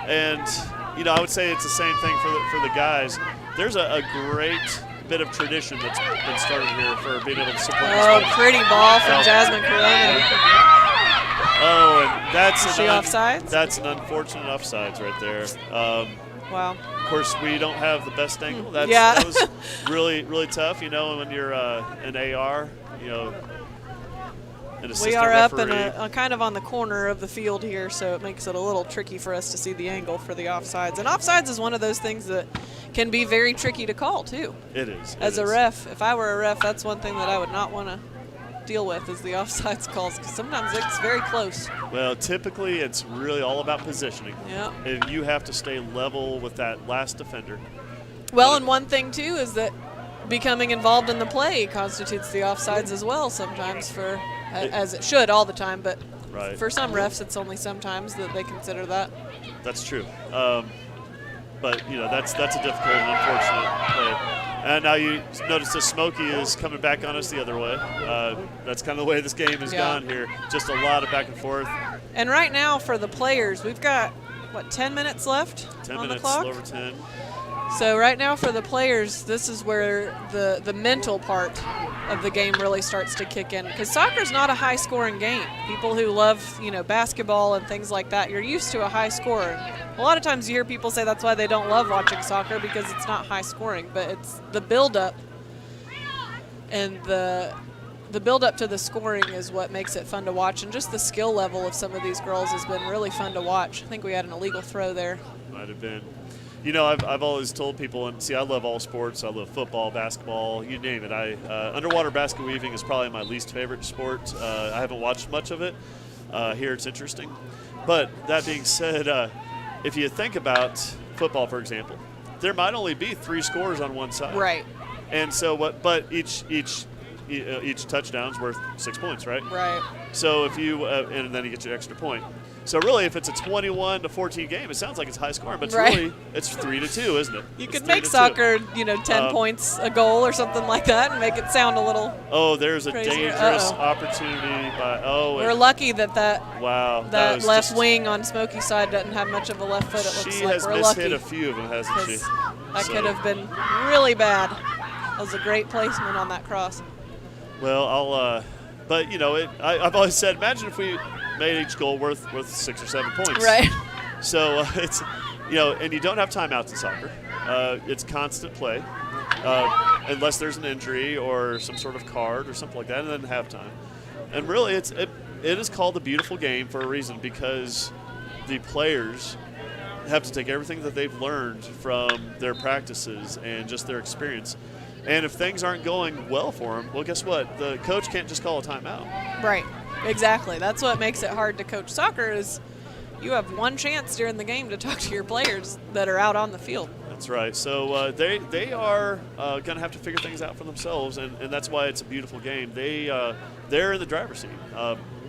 [SPEAKER 12] And, you know, I would say it's the same thing for the guys. There's a great bit of tradition that's been started here for being able to support this
[SPEAKER 13] Oh, pretty ball from Jasmine Corona.
[SPEAKER 12] Oh, and that's
[SPEAKER 13] Is she offsides?
[SPEAKER 12] That's an unfortunate offsides right there.
[SPEAKER 13] Wow.
[SPEAKER 12] Of course, we don't have the best angle. That was really, really tough. You know, when you're an AR, you know, an assistant
[SPEAKER 13] We are
[SPEAKER 12] referee.
[SPEAKER 13] up in kind of on the corner of the field here, so it makes it a little tricky for us to see the angle for the offsides. And offsides is one of those things that can be very tricky to call, too.
[SPEAKER 12] It is.
[SPEAKER 13] As a ref, if I were a ref, that's one thing that I would not want to deal with is the offsides calls, because sometimes it's very close.
[SPEAKER 12] Well, typically it's really all about positioning.
[SPEAKER 13] Yeah.
[SPEAKER 12] And you have to stay level with that last defender.
[SPEAKER 13] Well, and one thing, too, is that becoming involved in the play constitutes the offsides as well sometimes for, as it should all the time, but for some refs it's only sometimes that they consider that.
[SPEAKER 12] That's true. But, you know, that's a difficult and unfortunate play. And now you notice that Smoky is coming back on us the other way. That's kind of the way this game has gone here. Just a lot of back and forth.
[SPEAKER 13] And right now for the players, we've got, what, 10 minutes left
[SPEAKER 12] 10
[SPEAKER 13] on
[SPEAKER 12] minutes,
[SPEAKER 13] the clock?
[SPEAKER 12] over 10.
[SPEAKER 13] So right now for the players, this is where the mental part of the game really starts to kick in. Because soccer's not a high-scoring game. People who love, you know, basketball and things like that, you're used to a high score. A lot of times you hear people say that's why they don't love watching soccer, because it's not high-scoring. But it's the build-up, and the build-up to the scoring is what makes it fun to watch. And just the skill level of some of these girls has been really fun to watch. I think we had an illegal throw there.
[SPEAKER 12] Might have been. You know, I've always told people, and see, I love all sports. I love football, basketball, you name it. Underwater basket weaving is probably my least favorite sport. I haven't watched much of it. Here it's interesting. But that being said, if you think about football, for example, there might only be 3 scores on one side.
[SPEAKER 13] Right.
[SPEAKER 12] And so but each touchdown's worth 6 points, right?
[SPEAKER 13] Right.
[SPEAKER 12] So if you and then you get your extra point. So really, if it's a 21-14 game, it sounds like it's high scoring, but it's 3-2, isn't it?
[SPEAKER 13] You could make soccer, you know, 10 points a goal or something like that, and make it sound a little.
[SPEAKER 12] Oh, there's a
[SPEAKER 13] crazier.
[SPEAKER 12] dangerous opportunity by.
[SPEAKER 13] We're lucky that
[SPEAKER 12] wow,
[SPEAKER 13] that left wing on Smoky's side doesn't have much of a left foot. It looks
[SPEAKER 12] she
[SPEAKER 13] like
[SPEAKER 12] has
[SPEAKER 13] we're
[SPEAKER 12] mishit
[SPEAKER 13] lucky.
[SPEAKER 12] a few of them, hasn't she?
[SPEAKER 13] That could have been really bad. That was a great placement on that cross.
[SPEAKER 12] Well, but you know, I've always said, imagine if we made each goal worth 6 or 7 points.
[SPEAKER 13] Right.
[SPEAKER 12] So it's, you know, and you don't have timeouts in soccer. It's constant play, unless there's an injury or some sort of card or something like that, and then halftime. And really, it is called the beautiful game for a reason, because the players have to take everything that they've learned from their practices and just their experience. And if things aren't going well for them, well, guess what? The coach can't just call a timeout.
[SPEAKER 13] Right. Exactly. That's what makes it hard to coach soccer is you have one chance during the game to talk to your players that are out on the field.
[SPEAKER 12] That's right. So they are going to have to figure things out for themselves, and that's why it's a beautiful game. They're in the driver's seat.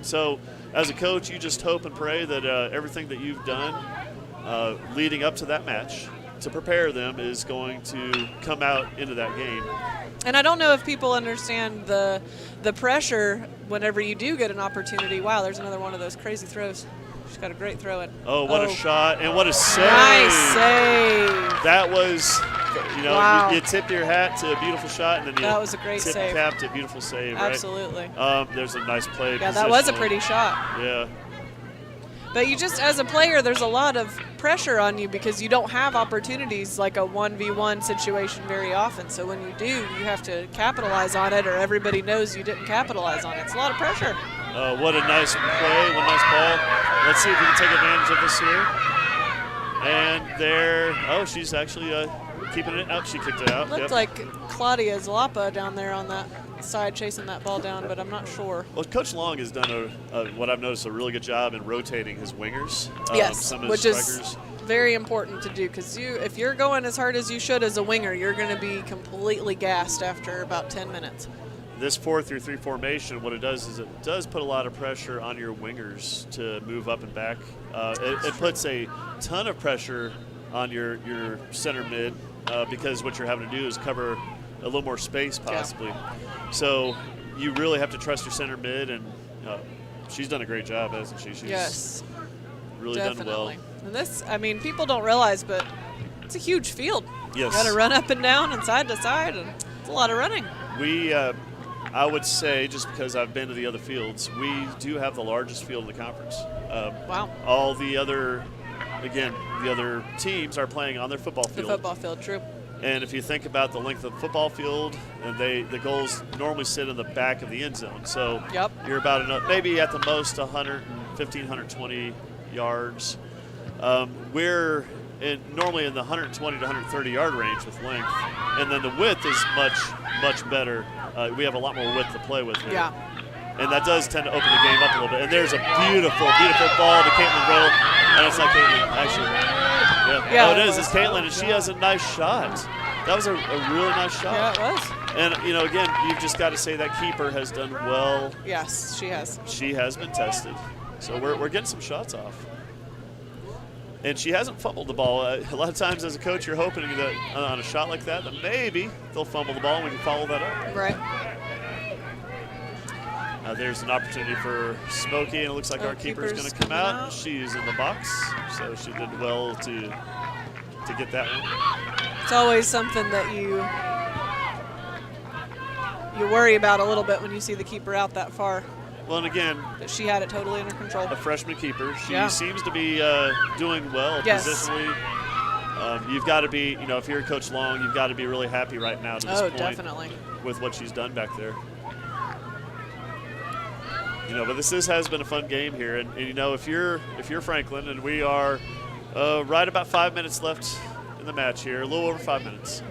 [SPEAKER 12] So as a coach, you just hope and pray that everything that you've done leading up to that match to prepare them is going to come out into that game.
[SPEAKER 13] And I don't know if people understand the pressure whenever you do get an opportunity. Wow, there's another one of those crazy throws. She's got a great throw in.
[SPEAKER 12] Oh, what a shot, and what a save.
[SPEAKER 13] Nice save.
[SPEAKER 12] That was, you know,
[SPEAKER 13] wow.
[SPEAKER 12] you tip your hat to a beautiful shot, and then you
[SPEAKER 13] that was a great
[SPEAKER 12] tip
[SPEAKER 13] save.
[SPEAKER 12] cap to a beautiful save, right?
[SPEAKER 13] Absolutely.
[SPEAKER 12] There's a nice play.
[SPEAKER 13] Yeah, that was a pretty shot.
[SPEAKER 12] Yeah.
[SPEAKER 13] But you just, as a player, there's a lot of pressure on you because you don't have opportunities like a 1v1 situation very often. So when you do, you have to capitalize on it, or everybody knows you didn't capitalize on it. It's a lot of pressure.
[SPEAKER 12] What a nice play, what a nice ball. Let's see if we can take advantage of this here. And there, she's actually keeping it out. She kicked it out.
[SPEAKER 13] Looked like Claudia Zlapa down there on that side chasing that ball down, but I'm not sure.
[SPEAKER 12] Well, Coach Long has done what I've noticed a really good job in rotating his wingers.
[SPEAKER 13] Yes,
[SPEAKER 12] some of
[SPEAKER 13] which
[SPEAKER 12] his
[SPEAKER 13] is
[SPEAKER 12] strikers.
[SPEAKER 13] very important to do because if you're going as hard as you should as a winger, you're going to be completely gassed after about 10 minutes.
[SPEAKER 12] this 4-3-3 formation, what it does is it does put a lot of pressure on your wingers to move up and back. It puts a ton of pressure on your center mid because what you're having to do is cover a little more space possibly. Yeah. So you really have to trust your center mid, and she's done a great job, hasn't she? She's really done well.
[SPEAKER 13] And this, I mean, people don't realize, but it's a huge field.
[SPEAKER 12] Yes.
[SPEAKER 13] You got to run up and down and side to side, and it's a lot of running.
[SPEAKER 12] I would say, just because I've been to the other fields, we do have the largest field in the conference.
[SPEAKER 13] Wow.
[SPEAKER 12] All the other teams are playing on their football field.
[SPEAKER 13] The football field, true.
[SPEAKER 12] And if you think about the length of the football field, and the goals normally sit in the back of the end zone. So you're about maybe at the most 115, 120 yards. We're normally in the 120 to 130 yard range with length, and then the width is much better. We have a lot more width to play with here.
[SPEAKER 13] Yeah.
[SPEAKER 12] And that does tend to open the game up a little bit. And there's a beautiful ball to Caitlin Rowe. And it's not Caitlin, actually. Yeah, it is. It's Caitlin, and she has a nice shot. That was a really nice shot.
[SPEAKER 13] Yeah, it was.
[SPEAKER 12] And, again, you've just got to say that keeper has done well.
[SPEAKER 13] Yes, she has.
[SPEAKER 12] She has been tested. So we're getting some shots off. And she hasn't fumbled the ball. A lot of times as a coach, you're hoping that on a shot like that maybe they'll fumble the ball and we can follow that up.
[SPEAKER 13] Right.
[SPEAKER 12] There's an opportunity for Smoky, and it looks like our keeper's going to come out. She's in the box, so she did well to get that one.
[SPEAKER 13] It's always something that you worry about a little bit when you see the keeper out that far.
[SPEAKER 12] Well, and again,
[SPEAKER 13] but she had it totally under control.
[SPEAKER 12] A freshman keeper. She seems to be doing well positionally. You've got to be, if you're Coach Long, you've got to be really happy right now to this point
[SPEAKER 13] definitely.
[SPEAKER 12] With what she's done back there. But this has been a fun game here, and if you're Franklin, and we are right about 5 minutes left in the match here, a little over 5 minutes.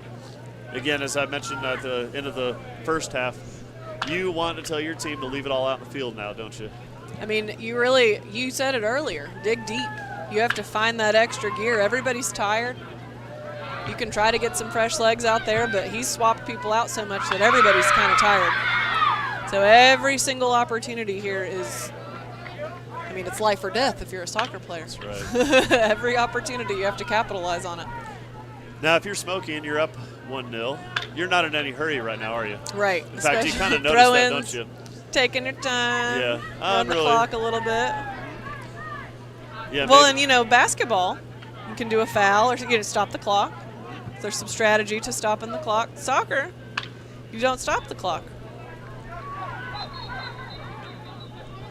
[SPEAKER 12] Again, as I mentioned at the end of the first half, you want to tell your team to leave it all out in the field now, don't you?
[SPEAKER 13] I mean, you said it earlier, dig deep. You have to find that extra gear. Everybody's tired. You can try to get some fresh legs out there, but he's swapped people out so much that everybody's kind of tired. So every single opportunity here is, it's life or death if you're a soccer player.
[SPEAKER 12] That's right.
[SPEAKER 13] Every opportunity, you have to capitalize on it.
[SPEAKER 12] Now, if you're Smoky and you're up 1-0, you're not in any hurry right now, are you?
[SPEAKER 13] Right.
[SPEAKER 12] In fact, you kind of notice that, don't you?
[SPEAKER 13] Taking your time.
[SPEAKER 12] Yeah.
[SPEAKER 13] On the clock a little bit.
[SPEAKER 12] Yeah.
[SPEAKER 13] Well, maybe. And, basketball, you can do a foul or you can stop the clock. There's some strategy to stopping the clock. Soccer, you don't stop the clock.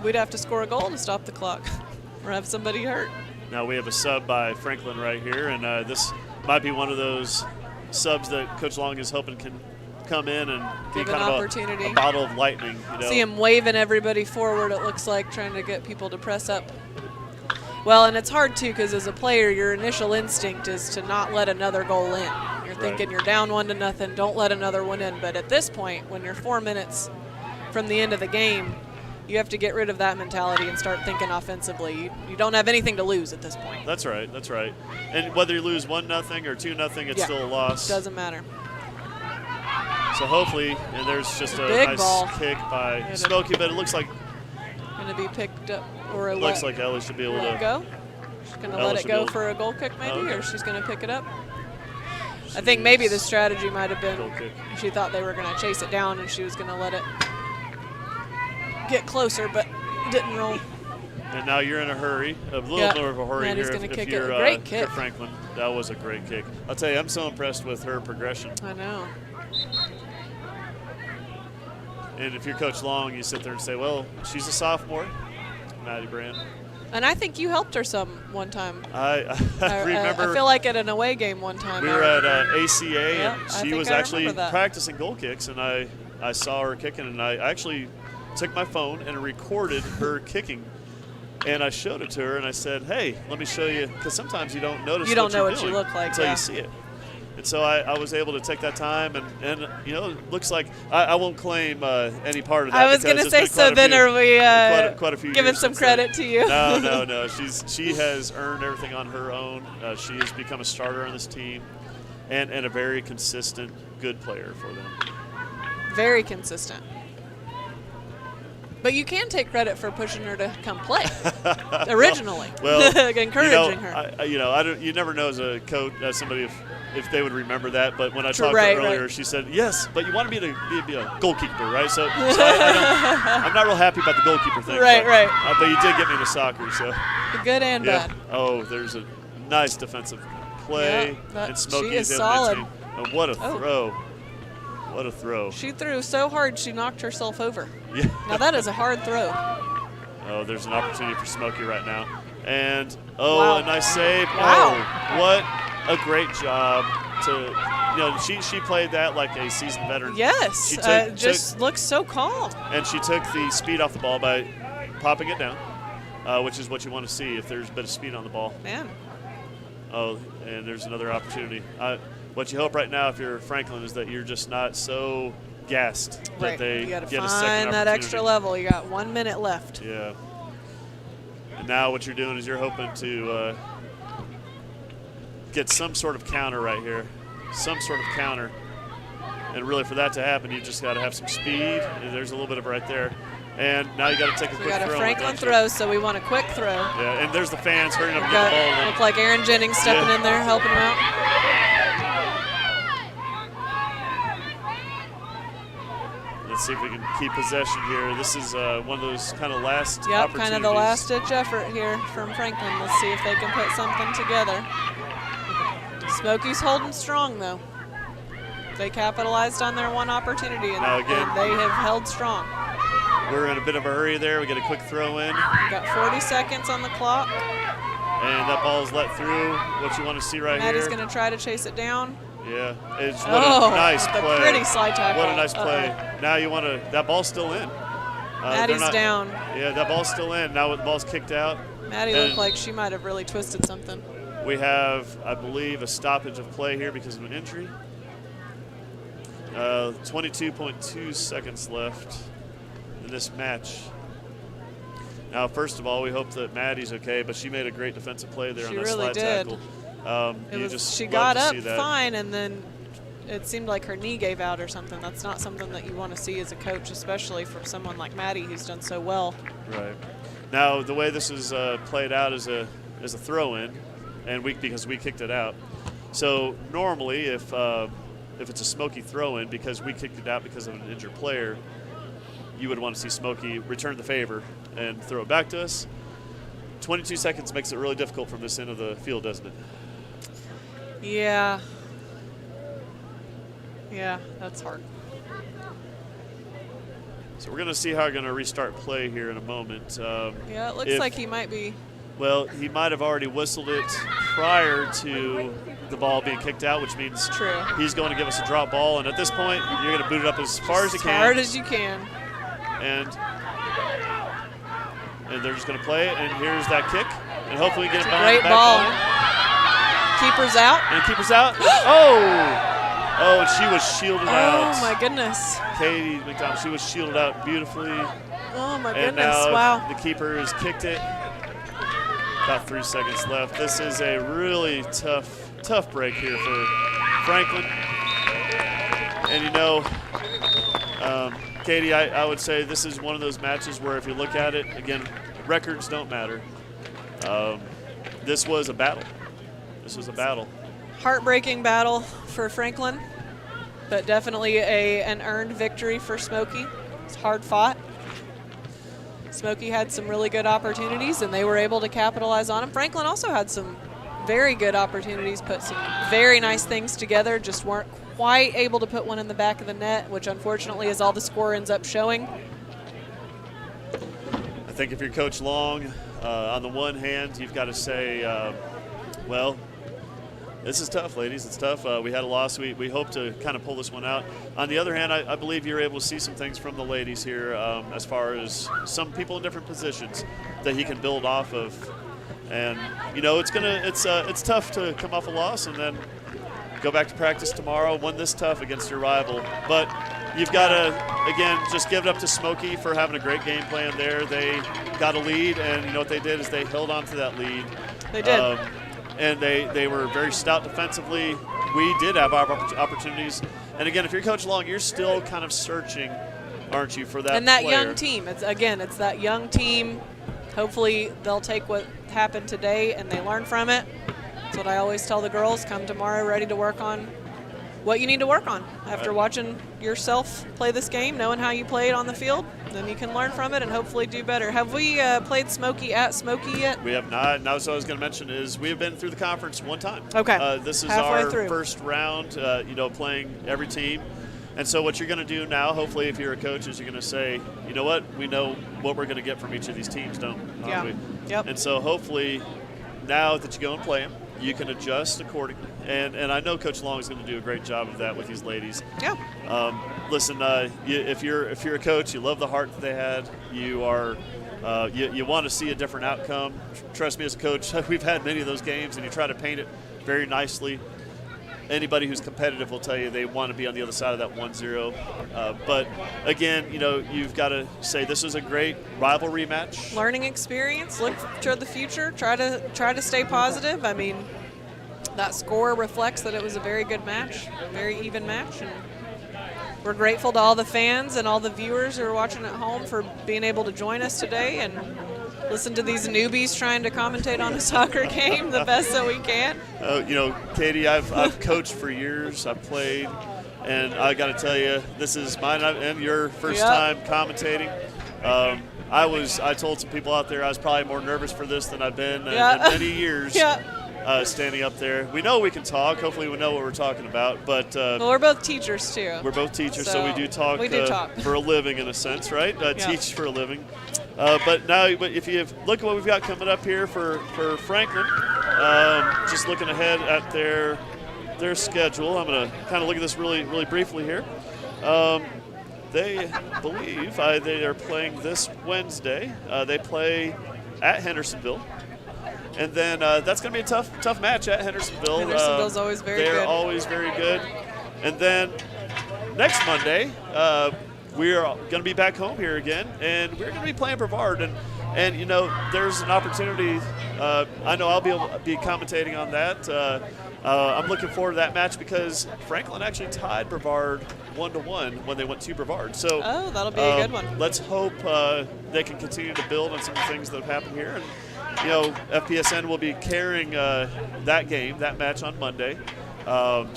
[SPEAKER 13] We'd have to score a goal to stop the clock or have somebody hurt.
[SPEAKER 12] Now we have a sub by Franklin right here, and this might be one of those subs that Coach Long is hoping can come in and be
[SPEAKER 13] give
[SPEAKER 12] kind
[SPEAKER 13] an
[SPEAKER 12] of
[SPEAKER 13] opportunity.
[SPEAKER 12] A bottle of lightning.
[SPEAKER 13] See him waving everybody forward, it looks like, trying to get people to press up. Well, and it's hard, too, because as a player, your initial instinct is to not let another goal in. You're thinking you're down 1-0, don't let another one in. But at this point, when you're 4 minutes from the end of the game, you have to get rid of that mentality and start thinking offensively. You don't have anything to lose at this point.
[SPEAKER 12] That's right. That's right. And whether you lose 1-0 or 2-0, it's still a loss.
[SPEAKER 13] Doesn't matter.
[SPEAKER 12] So hopefully, and there's just a nice
[SPEAKER 13] ball.
[SPEAKER 12] Kick by Smoky, but it looks like
[SPEAKER 13] going to be picked up or
[SPEAKER 12] looks like Ellie should be able to
[SPEAKER 13] go. She's going to let it go for a goal kick, maybe, or she's going to pick it up. I think maybe the strategy might have been she thought they were going to chase it down and she was going to let it get closer, but didn't roll.
[SPEAKER 12] And now you're in a hurry, a little more of a hurry here if you're
[SPEAKER 13] great kick.
[SPEAKER 12] Franklin. That was a great kick. I'll tell you, I'm so impressed with her progression.
[SPEAKER 13] I know.
[SPEAKER 12] And if you're Coach Long, you sit there and say, well, she's a sophomore, Maddie Brand.
[SPEAKER 13] And I think you helped her some one time.
[SPEAKER 12] I remember.
[SPEAKER 13] I feel like at an away game one time.
[SPEAKER 12] We were at ACA, and she was actually
[SPEAKER 13] that.
[SPEAKER 12] practicing goal kicks, and I saw her kicking, and I actually took my phone and recorded her kicking, and I showed it to her, and I said, hey, let me show you, because sometimes you don't notice
[SPEAKER 13] what you look like
[SPEAKER 12] until you see it. And so I was able to take that time, and it looks like I won't claim any part of that.
[SPEAKER 13] I was going to say, so then are we
[SPEAKER 12] quite a few
[SPEAKER 13] giving some credit to you?
[SPEAKER 12] No. She has earned everything on her own. She has become a starter on this team and a very consistent, good player for them.
[SPEAKER 13] Very consistent. But you can take credit for pushing her to come play originally.
[SPEAKER 12] Well,
[SPEAKER 13] encouraging her.
[SPEAKER 12] You never know as a coach, as somebody, if they would remember that. But when I talked
[SPEAKER 13] Right,
[SPEAKER 12] to her earlier,
[SPEAKER 13] right.
[SPEAKER 12] she said, "Yes, but you wanted me to be a goalkeeper, right?" So I'm not real happy about the goalkeeper thing.
[SPEAKER 13] Right,
[SPEAKER 12] but,
[SPEAKER 13] right.
[SPEAKER 12] But you did get me into soccer, so.
[SPEAKER 13] Good and bad.
[SPEAKER 12] Oh, there's a nice defensive play,
[SPEAKER 13] Yeah,
[SPEAKER 12] and Smoky
[SPEAKER 13] she is
[SPEAKER 12] able to
[SPEAKER 13] solid.
[SPEAKER 12] maintain. And what a throw! What a throw!
[SPEAKER 13] She threw so hard she knocked herself over.
[SPEAKER 12] Yeah.
[SPEAKER 13] Now that is a hard throw.
[SPEAKER 12] Oh, there's an opportunity for Smoky right now. And,
[SPEAKER 13] Wow.
[SPEAKER 12] a nice save.
[SPEAKER 13] Wow.
[SPEAKER 12] Oh, what a great job she played that like a seasoned veteran.
[SPEAKER 13] Yes,
[SPEAKER 12] She
[SPEAKER 13] looks so calm.
[SPEAKER 12] and she took the speed off the ball by popping it down, which is what you want to see if there's a bit of speed on the ball.
[SPEAKER 13] Man.
[SPEAKER 12] Oh, and there's another opportunity. What you hope right now if you're Franklin is that you're just not so gassed that
[SPEAKER 13] Right.
[SPEAKER 12] they
[SPEAKER 13] You got to
[SPEAKER 12] get a second
[SPEAKER 13] find that
[SPEAKER 12] opportunity.
[SPEAKER 13] extra level. You got 1 minute left.
[SPEAKER 12] Yeah. And now what you're doing is you're hoping to get some sort of counter right here. Some sort of counter. And really for that to happen, you just got to have some speed. And there's a little bit of it right there. And now you got to take a
[SPEAKER 13] We
[SPEAKER 12] quick
[SPEAKER 13] got a
[SPEAKER 12] throw.
[SPEAKER 13] Franklin throw, so we want a quick throw.
[SPEAKER 12] Yeah, and there's the fans hurrying up to get the ball.
[SPEAKER 13] Look like Aaron Jennings stepping in there, helping him out.
[SPEAKER 12] Let's see if we can keep possession here. This is one of those kind of last
[SPEAKER 13] Yep,
[SPEAKER 12] opportunities.
[SPEAKER 13] kind of the last-ditch effort here from Franklin. Let's see if they can put something together. Smoky's holding strong, though. They capitalized on their one opportunity, and,
[SPEAKER 12] Now again,
[SPEAKER 13] and they have held strong.
[SPEAKER 12] We're in a bit of a hurry there. We get a quick throw in.
[SPEAKER 13] We got 40 seconds on the clock.
[SPEAKER 12] And that ball is let through. What you want to see right
[SPEAKER 13] Maddie's
[SPEAKER 12] here.
[SPEAKER 13] going to try to chase it down.
[SPEAKER 12] Yeah, it's what a nice
[SPEAKER 13] the
[SPEAKER 12] play.
[SPEAKER 13] pretty slide tackle.
[SPEAKER 12] What a nice play. Now you want to, that ball's still in.
[SPEAKER 13] Maddie's down.
[SPEAKER 12] Yeah, that ball's still in. Now the ball's kicked out.
[SPEAKER 13] Maddie
[SPEAKER 12] And
[SPEAKER 13] looked like she might have really twisted something.
[SPEAKER 12] we have, I believe, a stoppage of play here because of an injury. 22.2 seconds left in this match. Now, first of all, we hope that Maddie's okay, but she made a great defensive play there on that
[SPEAKER 13] really
[SPEAKER 12] slide
[SPEAKER 13] did.
[SPEAKER 12] tackle.
[SPEAKER 13] She got up fine, and then it seemed like her knee gave out or something. That's not something that you want to see as a coach, especially from someone like Maddie who's done so well.
[SPEAKER 12] Right. Now, the way this is played out is a throw-in, and because we kicked it out. So normally, if it's a Smoky throw-in because we kicked it out because of an injured player, you would want to see Smoky return the favor and throw it back to us. 22 seconds makes it really difficult from this end of the field, doesn't it?
[SPEAKER 13] Yeah. Yeah, that's hard.
[SPEAKER 12] So we're going to see how we're going to restart play here in a moment.
[SPEAKER 13] Yeah, it looks like he might be.
[SPEAKER 12] Well, he might have already whistled it prior to the ball being kicked out, which means he's going to give us a drop ball. And at this point, you're going to boot it up as far as you can.
[SPEAKER 13] As hard as you can.
[SPEAKER 12] And they're just going to play it. And here's that kick. And hopefully we get it
[SPEAKER 13] Great
[SPEAKER 12] back
[SPEAKER 13] ball.
[SPEAKER 12] line.
[SPEAKER 13] Keeper's out.
[SPEAKER 12] And keeper's out. Oh, and she was shielded out.
[SPEAKER 13] Oh, my goodness.
[SPEAKER 12] Katie McDonald, she was shielded out beautifully.
[SPEAKER 13] Oh, my
[SPEAKER 12] And
[SPEAKER 13] goodness.
[SPEAKER 12] now
[SPEAKER 13] Wow.
[SPEAKER 12] the keeper has kicked it. About 3 seconds left. This is a really tough break here for Franklin. And Katie, I would say this is one of those matches where if you look at it, again, records don't matter. This was a battle.
[SPEAKER 13] Heartbreaking battle for Franklin, but definitely an earned victory for Smoky. It's hard fought. Smoky had some really good opportunities, and they were able to capitalize on them. Franklin also had some very good opportunities, put some very nice things together, just weren't quite able to put one in the back of the net, which unfortunately is all the score ends up showing.
[SPEAKER 12] I think if you're Coach Long, on the one hand, you've got to say, well, this is tough, ladies. It's tough. We had a loss. We hope to kind of pull this one out. On the other hand, I believe you're able to see some things from the ladies here as far as some people in different positions that he can build off of. And, it's tough to come off a loss and then go back to practice tomorrow, one this tough against your rival. But you've got to, again, just give it up to Smoky for having a great game plan there. They got a lead, and you know what they did is they held on to that lead.
[SPEAKER 13] They did.
[SPEAKER 12] And they were very stout defensively. We did have our opportunities. And again, if you're Coach Long, you're still kind of searching aren't you, for that
[SPEAKER 13] And that
[SPEAKER 12] player.
[SPEAKER 13] young team. It's that young team. Hopefully they'll take what happened today and they learn from it. That's what I always tell the girls. Come tomorrow ready to work on what you need to work on. After watching yourself play this game, knowing how you played on the field, then you can learn from it and hopefully do better. Have we played Smoky at Smoky yet?
[SPEAKER 12] We have not. Now, so I was going to mention is we have been through the conference one time.
[SPEAKER 13] Okay.
[SPEAKER 12] This is
[SPEAKER 13] Halfway
[SPEAKER 12] our
[SPEAKER 13] through.
[SPEAKER 12] first round, playing every team. And so what you're going to do now, hopefully if you're a coach, is you're going to say, you know what, we know what we're going to get from each of these teams, don't we?
[SPEAKER 13] Yep.
[SPEAKER 12] And so hopefully now that you go and play them, you can adjust accordingly. And I know Coach Long is going to do a great job of that with these ladies.
[SPEAKER 13] Yeah.
[SPEAKER 12] Listen, if you're a coach, you love the heart that they had. You are you want to see a different outcome. Trust me, as a coach, we've had many of those games, and you try to paint it very nicely. Anybody who's competitive will tell you they want to be on the other side of that 1-0. But again, you've got to say this is a great rivalry match.
[SPEAKER 13] Learning experience. Look to the future. Try to stay positive. I mean, that score reflects that it was a very good match, very even match, and we're grateful to all the fans and all the viewers who are watching at home for being able to join us today and listen to these newbies trying to commentate on a soccer game the best that we can.
[SPEAKER 12] Katie, I've coached for years. I've played, and I got to tell you, this is mine and your first time commentating. I told some people out there I was probably more nervous for this than I've been in many years. Standing up there. We know we can talk. Hopefully we know what we're talking about. But
[SPEAKER 13] well, we're both teachers, too.
[SPEAKER 12] We're both teachers, so we do talk, for a living, in a sense, right? Teach for a living. But now, if you look at what we've got coming up here for Franklin, just looking ahead at their schedule, I'm going to kind of look at this really, really briefly here. They believe they are playing this Wednesday. They play at Hendersonville. And then that's going to be a tough match at Hendersonville.
[SPEAKER 13] Hendersonville's always very good.
[SPEAKER 12] They're always very good. And then next Monday, we are going to be back home here again, and we're going to be playing Brevard. And there's an opportunity. I know I'll be commentating on that. I'm looking forward to that match because Franklin actually tied Brevard 1-1 when they went to Brevard. So
[SPEAKER 13] that'll be a good one. Let's
[SPEAKER 12] hope they can continue to build on some of the things that have happened here. And FPSN will be carrying that match on Monday. And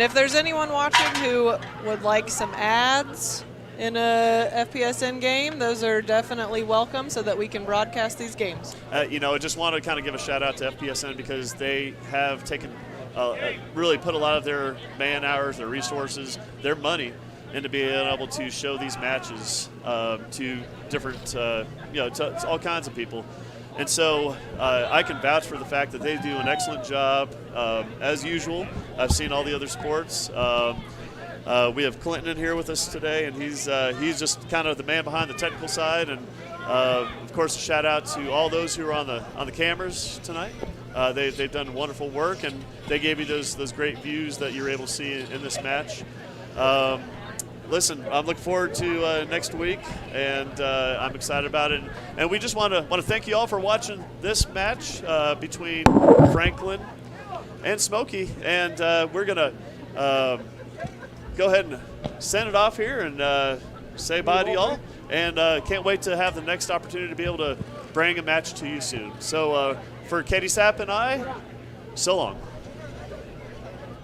[SPEAKER 13] if there's anyone watching who would like some ads in a FPSN game, those are definitely welcome so that we can broadcast these games.
[SPEAKER 12] I just want to kind of give a shout out to FPSN because they have taken really put a lot of their man hours, their resources, their money into being able to show these matches to different, to all kinds of people. And so I can vouch for the fact that they do an excellent job, as usual. I've seen all the other sports. We have Clinton in here with us today, and he's just kind of the man behind the technical side. And of course, a shout out to all those who are on the cameras tonight. They've done wonderful work, and they gave you those great views that you're able to see in this match. Listen, I'm looking forward to next week, and I'm excited about it. And we just want to thank you all for watching this match between Franklin and Smoky. And we're gonna go ahead and send it off here and say bye to y'all. And can't wait to have the next opportunity to be able to bring a match to you soon. So for Katie Sapp and I, so long.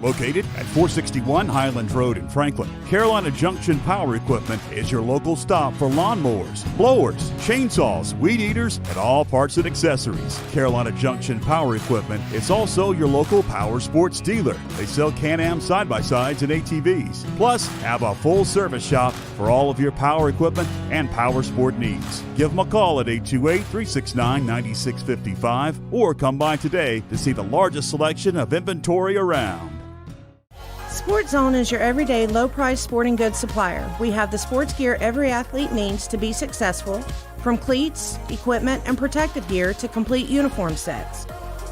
[SPEAKER 2] Located at 461 Highlands Road in Franklin, Carolina Junction Power Equipment is your local stop for lawnmowers, blowers, chainsaws, weed eaters, and all parts and accessories. Carolina Junction Power Equipment is also your local power sports dealer. They sell Can-Am side-by-sides and ATVs, plus have a full service shop for all of your power equipment and power sport needs. Give them a call at 828-369-9655 or come by today to see the largest selection of inventory around.
[SPEAKER 6] Sports Zone is your everyday low-price sporting goods supplier. We have the sports gear every athlete needs to be successful, from cleats, equipment, and protective gear to complete uniform sets.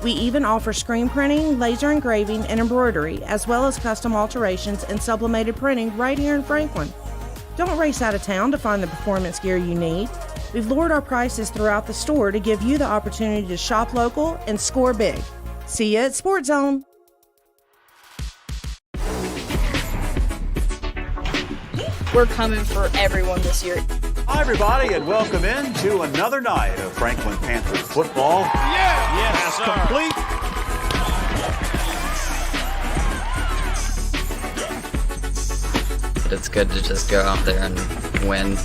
[SPEAKER 6] We even offer screen printing, laser engraving, and embroidery, as well as custom alterations and sublimated printing right here in Franklin. Don't race out of town to find the performance gear you need. We've lowered our prices throughout the store to give you the opportunity to shop local and score big. See you at Sports Zone.
[SPEAKER 4] we're coming for everyone this year.
[SPEAKER 2] Hi, everybody, and welcome in to another night of Franklin Panther football.
[SPEAKER 9] Yes,
[SPEAKER 2] Complete.
[SPEAKER 5] But it's good to just go out there and win.